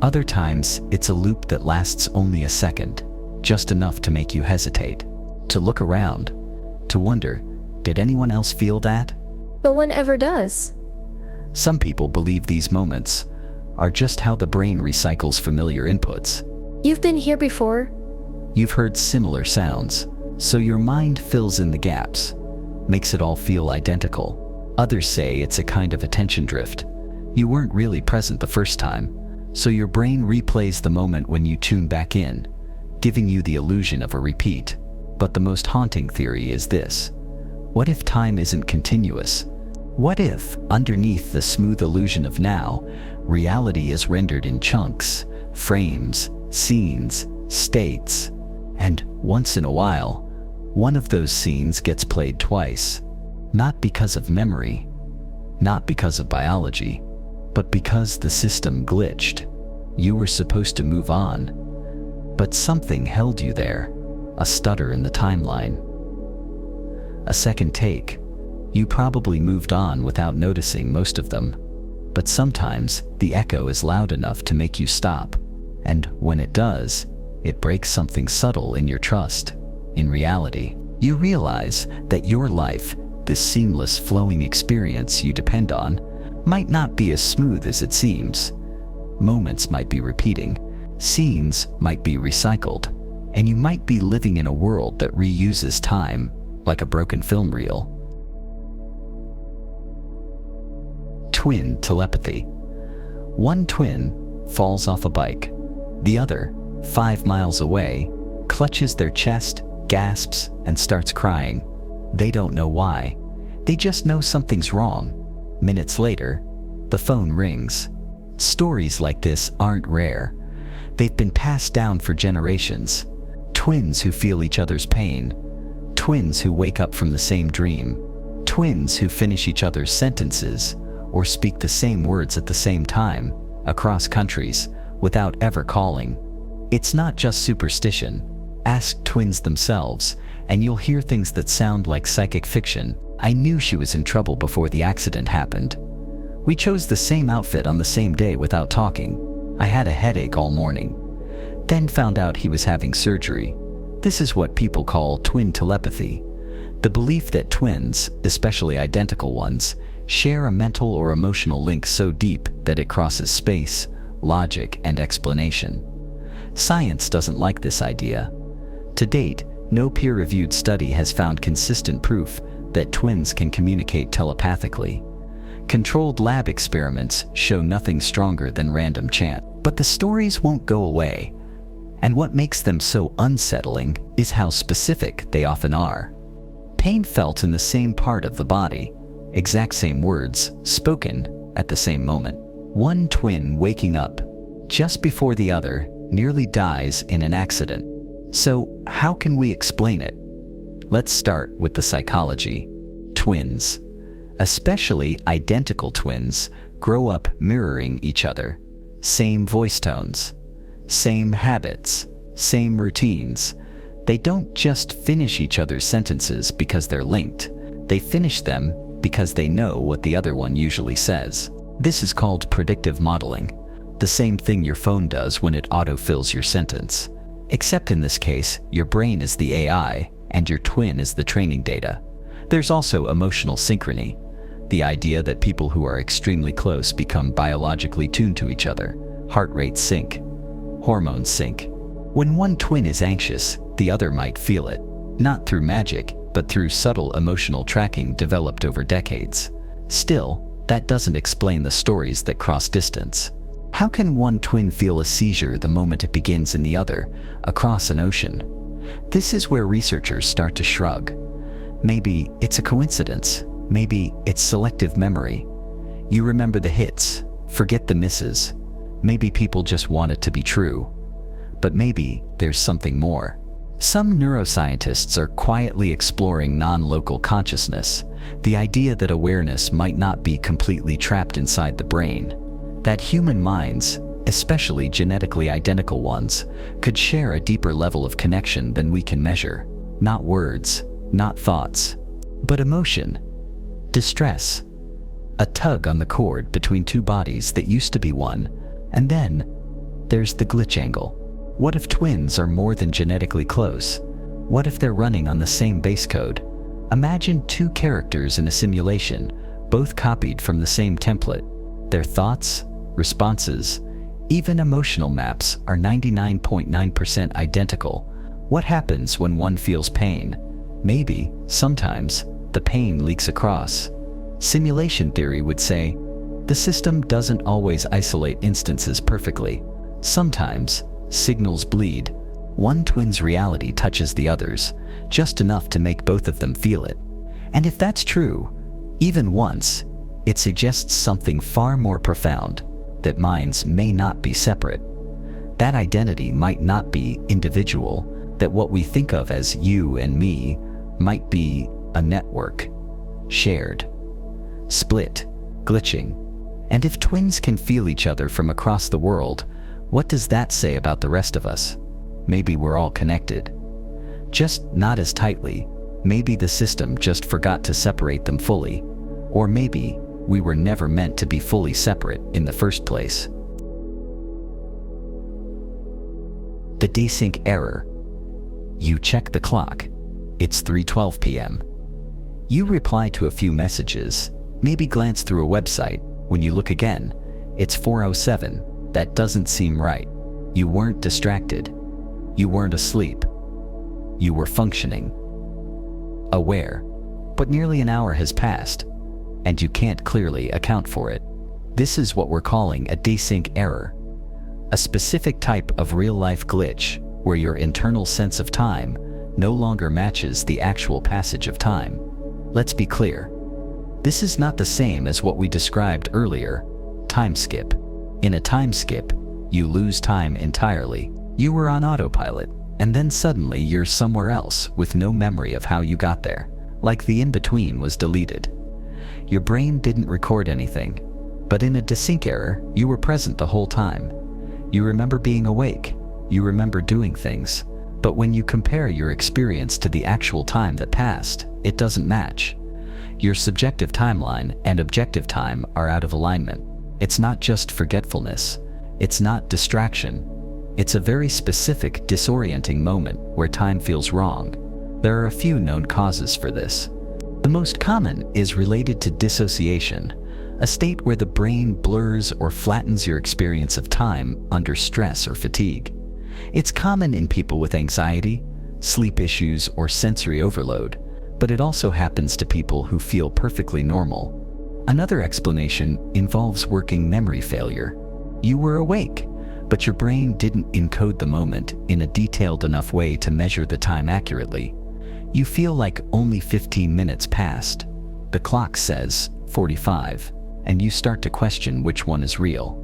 Other times, it's a loop that lasts only a second, just enough to make you hesitate, to look around, to wonder, did anyone else feel that? But one ever does. Some people believe these moments are just how the brain recycles familiar inputs. You've been here before. You've heard similar sounds, so your mind fills in the gaps. makes it all feel identical. Others say it's a kind of attention drift. You weren't really present the first time, so your brain replays the moment when you tune back in, giving you the illusion of a repeat. But the most haunting theory is this: what if time isn't continuous? What if, underneath the smooth illusion of now, reality is rendered in chunks, frames, scenes, states, and once in a while, one of those scenes gets played twice, not because of memory, not because of biology, but because the system glitched. You were supposed to move on, but something held you there, a stutter in the timeline. A second take. You probably moved on without noticing most of them, but sometimes the echo is loud enough to make you stop, and when it does, it breaks something subtle in your trust. In reality, you realize that your life, this seamless flowing experience you depend on, might not be as smooth as it seems. Moments might be repeating, scenes might be recycled, and you might be living in a world that reuses time like a broken film reel. Twin telepathy. One twin falls off a bike. The other, 5 miles away, clutches their chest, gasps, and starts crying. They don't know why. They just know something's wrong. Minutes later, the phone rings. Stories like this aren't rare. They've been passed down for generations. Twins who feel each other's pain. Twins who wake up from the same dream. Twins who finish each other's sentences or speak the same words at the same time, across countries, without ever calling. It's not just superstition. Ask twins themselves, and you'll hear things that sound like psychic fiction. I knew she was in trouble before the accident happened. We chose the same outfit on the same day without talking. I had a headache all morning. Then found out he was having surgery. This is what people call twin telepathy. The belief that twins, especially identical ones, share a mental or emotional link so deep that it crosses space, logic, and explanation. Science doesn't like this idea. To date, no peer-reviewed study has found consistent proof that twins can communicate telepathically. Controlled lab experiments show nothing stronger than random chance. But the stories won't go away. And what makes them so unsettling is how specific they often are. Pain felt in the same part of the body, exact same words spoken at the same moment. One twin waking up just before the other nearly dies in an accident. So how can we explain it? Let's start with the psychology. Twins, especially identical twins, grow up mirroring each other. Same voice tones, same habits, same routines. They don't just finish each other's sentences because they're linked. They finish them because they know what the other one usually says. This is called predictive modeling, the same thing your phone does when it autofills your sentence. Except in this case, your brain is the AI and your twin is the training data. There's also emotional synchrony, the idea that people who are extremely close become biologically tuned to each other. Heart rates sync, hormones sync. When one twin is anxious, the other might feel it, not through magic, but through subtle emotional tracking developed over decades. Still, that doesn't explain the stories that cross distance. How can one twin feel a seizure the moment it begins in the other, across an ocean? This is where researchers start to shrug. Maybe it's a coincidence. Maybe it's selective memory. You remember the hits, forget the misses. Maybe people just want it to be true. But maybe there's something more. Some neuroscientists are quietly exploring non-local consciousness, the idea that awareness might not be completely trapped inside the brain, that human minds, especially genetically identical ones, could share a deeper level of connection than we can measure. Not words, not thoughts, but emotion, distress, a tug on the cord between two bodies that used to be one, and then there's the glitch angle. What if twins are more than genetically close? What if they're running on the same base code? Imagine two characters in a simulation, both copied from the same template. Their thoughts, responses, even emotional maps are 99.9% identical. What happens when one feels pain? Maybe, sometimes, the pain leaks across. Simulation theory would say, the system doesn't always isolate instances perfectly. Sometimes, signals bleed. One twin's reality touches the other's, just enough to make both of them feel it. And if that's true, even once, it suggests something far more profound, that minds may not be separate. That identity might not be individual, that what we think of as you and me might be a network, shared, split, glitching. And if twins can feel each other from across the world, what does that say about the rest of us? Maybe we're all connected, just not as tightly. Maybe the system just forgot to separate them fully. Or maybe we were never meant to be fully separate in the first place. The desync error. You check the clock. It's 3:12 p.m. You reply to a few messages, maybe glance through a website. When you look again, it's 4:07. That doesn't seem right. You weren't distracted. You weren't asleep. You were functioning, aware. But nearly an hour has passed, and you can't clearly account for it. This is what we're calling a desync error, a specific type of real-life glitch where your internal sense of time no longer matches the actual passage of time. Let's be clear. This is not the same as what we described earlier, time skip. In a time skip, you lose time entirely. You were on autopilot, and then suddenly you're somewhere else with no memory of how you got there, like the in-between was deleted. Your brain didn't record anything, but in a desync error, you were present the whole time. You remember being awake, you remember doing things, but when you compare your experience to the actual time that passed, it doesn't match. Your subjective timeline and objective time are out of alignment. It's not just forgetfulness. It's not distraction. It's a very specific, disorienting moment where time feels wrong. There are a few known causes for this. The most common is related to dissociation, a state where the brain blurs or flattens your experience of time under stress or fatigue. It's common in people with anxiety, sleep issues, or sensory overload, but it also happens to people who feel perfectly normal. Another explanation involves working memory failure. You were awake, but your brain didn't encode the moment in a detailed enough way to measure the time accurately. You feel like only 15 minutes passed. The clock says 45, and you start to question which one is real.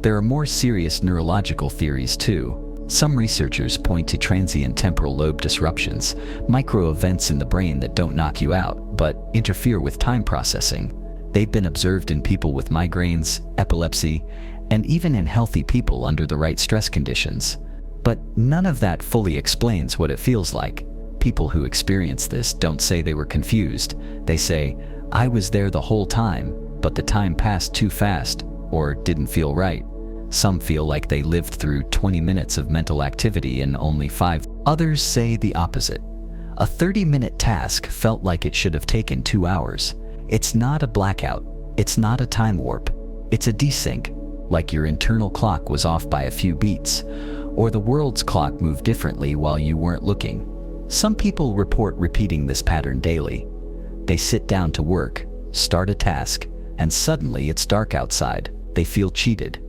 There are more serious neurological theories too. Some researchers point to transient temporal lobe disruptions, micro events in the brain that don't knock you out, but interfere with time processing. They've been observed in people with migraines, epilepsy, and even in healthy people under the right stress conditions. But none of that fully explains what it feels like. People who experience this don't say they were confused. They say, I was there the whole time, but the time passed too fast, or didn't feel right. Some feel like they lived through 20 minutes of mental activity in only 5. Others say the opposite. A 30-minute task felt like it should have taken 2 hours. It's not a blackout. It's not a time warp. It's a desync, like your internal clock was off by a few beats, or the world's clock moved differently while you weren't looking. Some people report repeating this pattern daily. They sit down to work, start a task, and suddenly it's dark outside. They feel cheated.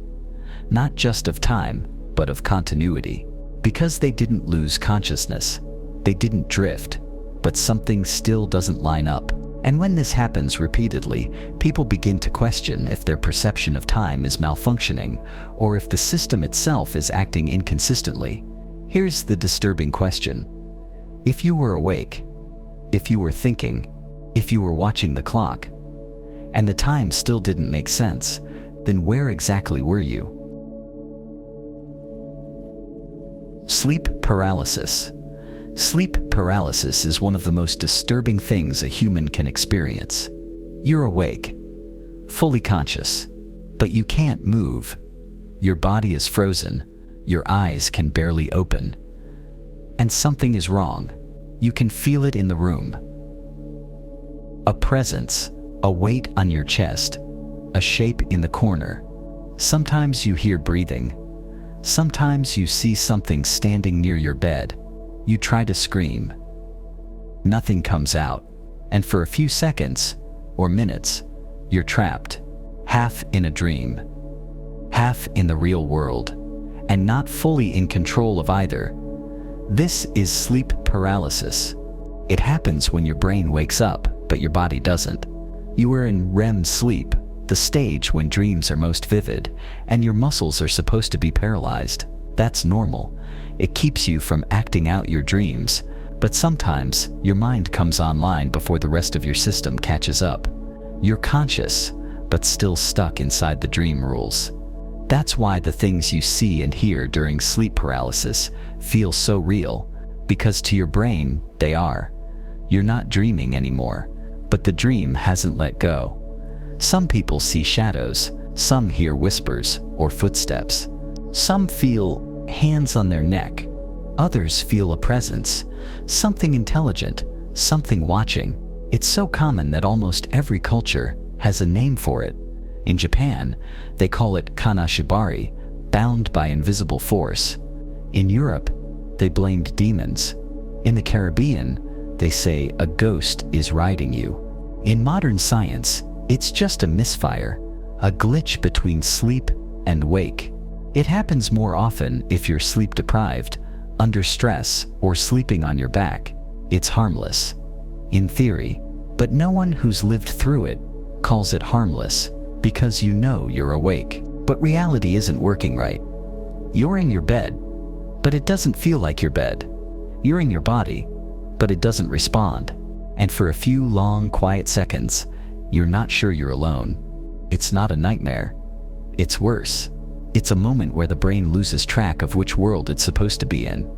Not just of time, but of continuity. Because they didn't lose consciousness. They didn't drift, but something still doesn't line up. And when this happens repeatedly, people begin to question if their perception of time is malfunctioning, or if the system itself is acting inconsistently. Here's the disturbing question. If you were awake, if you were thinking, if you were watching the clock, and the time still didn't make sense, then where exactly were you? Sleep paralysis. Sleep paralysis is one of the most disturbing things a human can experience. You're awake, fully conscious, but you can't move. Your body is frozen, your eyes can barely open. And something is wrong. You can feel it in the room. A presence, a weight on your chest, a shape in the corner. Sometimes you hear breathing. Sometimes you see something standing near your bed. You try to scream. Nothing comes out. and for a few seconds or minutes, you're trapped, half in a dream, half in the real world, and not fully in control of either. This is sleep paralysis. It happens when your brain wakes up, but your body doesn't. You are in REM sleep, the stage when dreams are most vivid, and your muscles are supposed to be paralyzed. That's normal. It keeps you from acting out your dreams, but sometimes your mind comes online before the rest of your system catches up. You're conscious, but still stuck inside the dream rules. That's why the things you see and hear during sleep paralysis feel so real, because to your brain, they are. You're not dreaming anymore, but the dream hasn't let go. Some people see shadows, some hear whispers or footsteps. Some feel hands on their neck. Others feel a presence, something intelligent, something watching. It's so common that almost every culture has a name for it. In Japan, they call it kanashibari, bound by invisible force. In Europe, they blamed demons. In the Caribbean, they say a ghost is riding you. In modern science, it's just a misfire, a glitch between sleep and wake. It happens more often if you're sleep deprived, under stress, or sleeping on your back. It's harmless, in theory, but no one who's lived through it calls it harmless because you know you're awake. But reality isn't working right. You're in your bed, but it doesn't feel like your bed. You're in your body, but it doesn't respond. And for a few long, quiet seconds, you're not sure you're alone. It's not a nightmare. It's worse. It's a moment where the brain loses track of which world it's supposed to be in,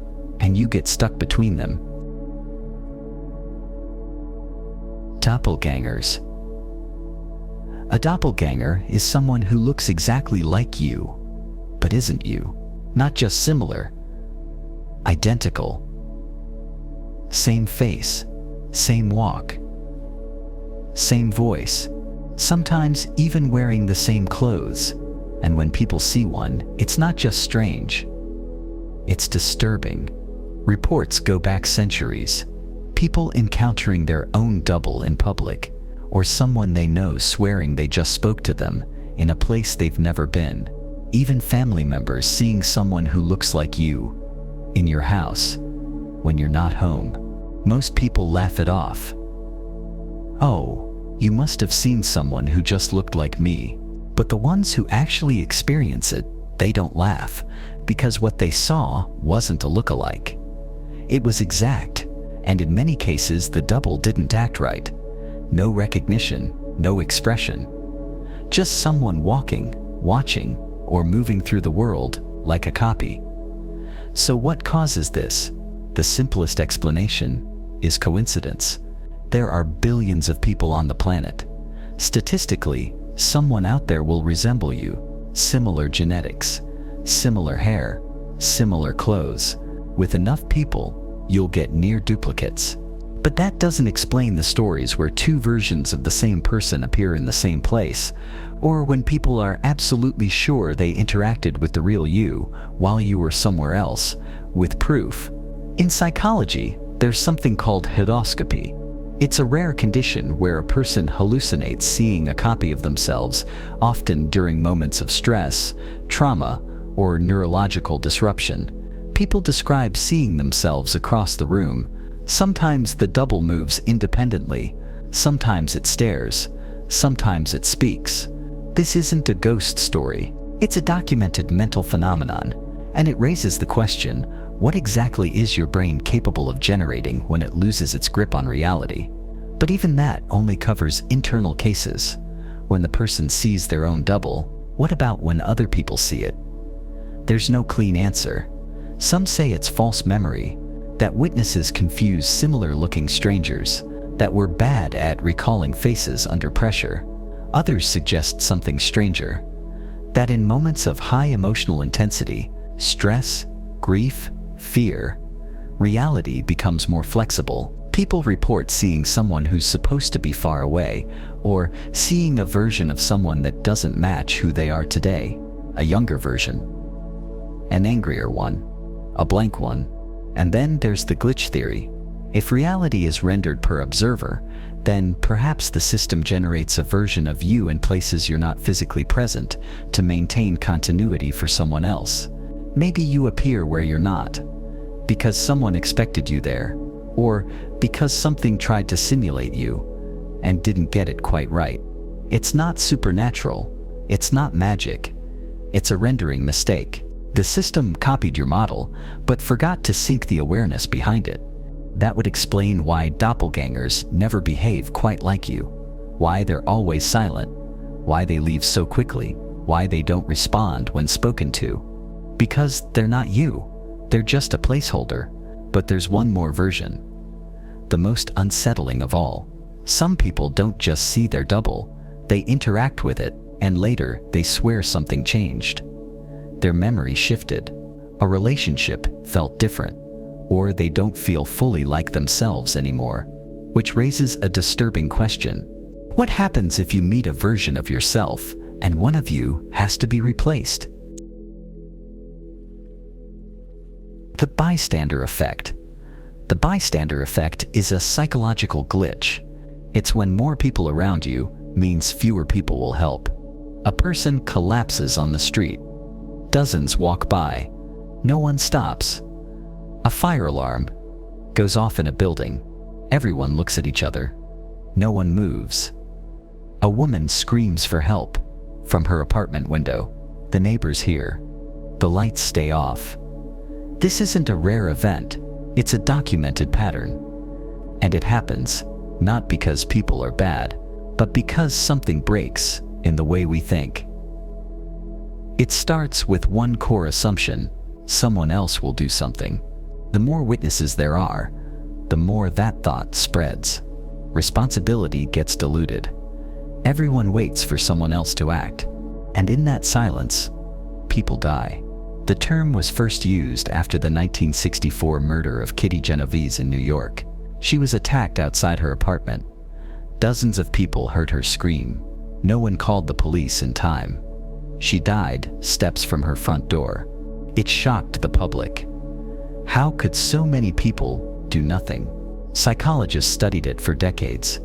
and you get stuck between them. Doppelgangers. A doppelganger is someone who looks exactly like you, but isn't you. Not just similar, identical. Same face, same walk, same voice, sometimes even wearing the same clothes. And when people see one, it's not just strange, it's disturbing. Reports go back centuries. People encountering their own double in public, or someone they know swearing they just spoke to them in a place they've never been. Even family members seeing someone who looks like you in your house when you're not home. Most people laugh it off. Oh, you must have seen someone who just looked like me. But the ones who actually experience it, they don't laugh, because what they saw wasn't a look-alike. It was exact, and in many cases the double didn't act right. No recognition, no expression. Just someone walking, watching, or moving through the world like a copy. So what causes this? The simplest explanation is coincidence. There are billions of people on the planet. Statistically, someone out there will resemble you. Similar genetics, similar hair, similar clothes. With enough people, you'll get near duplicates. But that doesn't explain the stories where two versions of the same person appear in the same place, or when people are absolutely sure they interacted with the real you while you were somewhere else, with proof. In psychology, there's something called heteroscopy. It's a rare condition where a person hallucinates seeing a copy of themselves, often during moments of stress, trauma, or neurological disruption. People describe seeing themselves across the room. Sometimes the double moves independently, sometimes it stares, sometimes it speaks. This isn't a ghost story. It's a documented mental phenomenon, and it raises the question, what exactly is your brain capable of generating when it loses its grip on reality? But even that only covers internal cases. When the person sees their own double, what about when other people see it? There's no clean answer. Some say it's false memory, that witnesses confuse similar-looking strangers, that we're bad at recalling faces under pressure. Others suggest something stranger, that in moments of high emotional intensity, stress, grief, fear, reality becomes more flexible. People report seeing someone who's supposed to be far away, or seeing a version of someone that doesn't match who they are today, a younger version, an angrier one, a blank one. And then there's the glitch theory. If reality is rendered per observer, then perhaps the system generates a version of you in places you're not physically present to maintain continuity for someone else. Maybe you appear where you're not, because someone expected you there, or because something tried to simulate you and didn't get it quite right. It's not supernatural, it's not magic, it's a rendering mistake. The system copied your model, but forgot to sync the awareness behind it. That would explain why doppelgangers never behave quite like you, why they're always silent, why they leave so quickly, why they don't respond when spoken to. Because they're not you, they're just a placeholder. But there's one more version, the most unsettling of all. Some people don't just see their double, they interact with it, and later they swear something changed. Their memory shifted, a relationship felt different, or they don't feel fully like themselves anymore, which raises a disturbing question. What happens if you meet a version of yourself and one of you has to be replaced? The bystander effect. The bystander effect is a psychological glitch. It's when more people around you means fewer people will help. A person collapses on the street. Dozens walk by. No one stops. A fire alarm goes off in a building. Everyone looks at each other. No one moves. A woman screams for help from her apartment window. The neighbors hear. The lights stay off. This isn't a rare event, it's a documented pattern. And it happens, not because people are bad, but because something breaks in the way we think. It starts with one core assumption: someone else will do something. The more witnesses there are, the more that thought spreads. Responsibility gets diluted. Everyone waits for someone else to act. And in that silence, people die. The term was first used after the 1964 murder of Kitty Genovese in New York. She was attacked outside her apartment. Dozens of people heard her scream. No one called the police in time. She died steps from her front door. It shocked the public. How could so many people do nothing? Psychologists studied it for decades.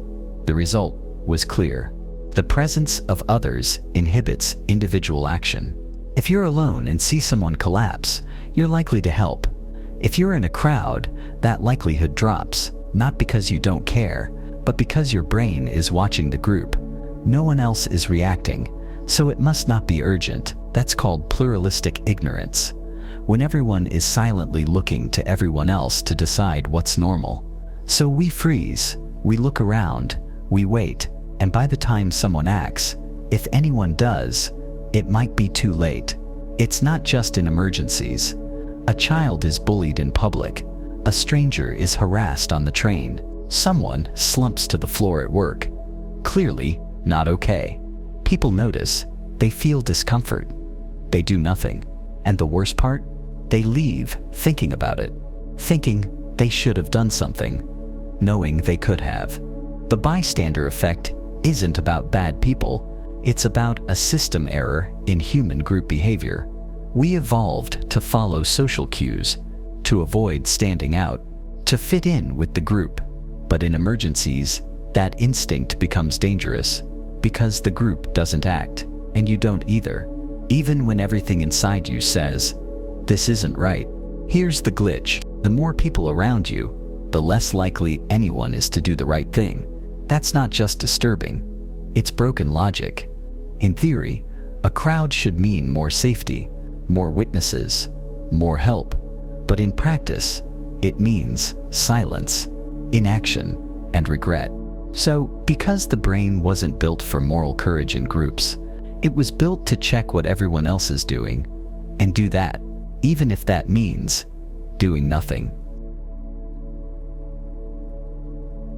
The result was clear. The presence of others inhibits individual action. If you're alone and see someone collapse, you're likely to help. If you're in a crowd, that likelihood drops, not because you don't care, but because your brain is watching the group. No one else is reacting, so it must not be urgent. That's called pluralistic ignorance. When everyone is silently looking to everyone else to decide what's normal. So we freeze, we look around, we wait, and by the time someone acts, if anyone does, it might be too late. It's not just in emergencies. A child is bullied in public. A stranger is harassed on the train. Someone slumps to the floor at work. Clearly not okay. People notice. They feel discomfort. They do nothing. And the worst part? They leave thinking about it. Thinking they should have done something. Knowing they could have. The bystander effect isn't about bad people. It's about a system error in human group behavior. We evolved to follow social cues, to avoid standing out, to fit in with the group. But in emergencies, that instinct becomes dangerous because the group doesn't act, and you don't either. Even when everything inside you says, this isn't right. Here's the glitch. The more people around you, the less likely anyone is to do the right thing. That's not just disturbing. It's broken logic. In theory, a crowd should mean more safety, more witnesses, more help. But in practice, it means silence, inaction, and regret. So, because the brain wasn't built for moral courage in groups, it was built to check what everyone else is doing, and do that, even if that means doing nothing.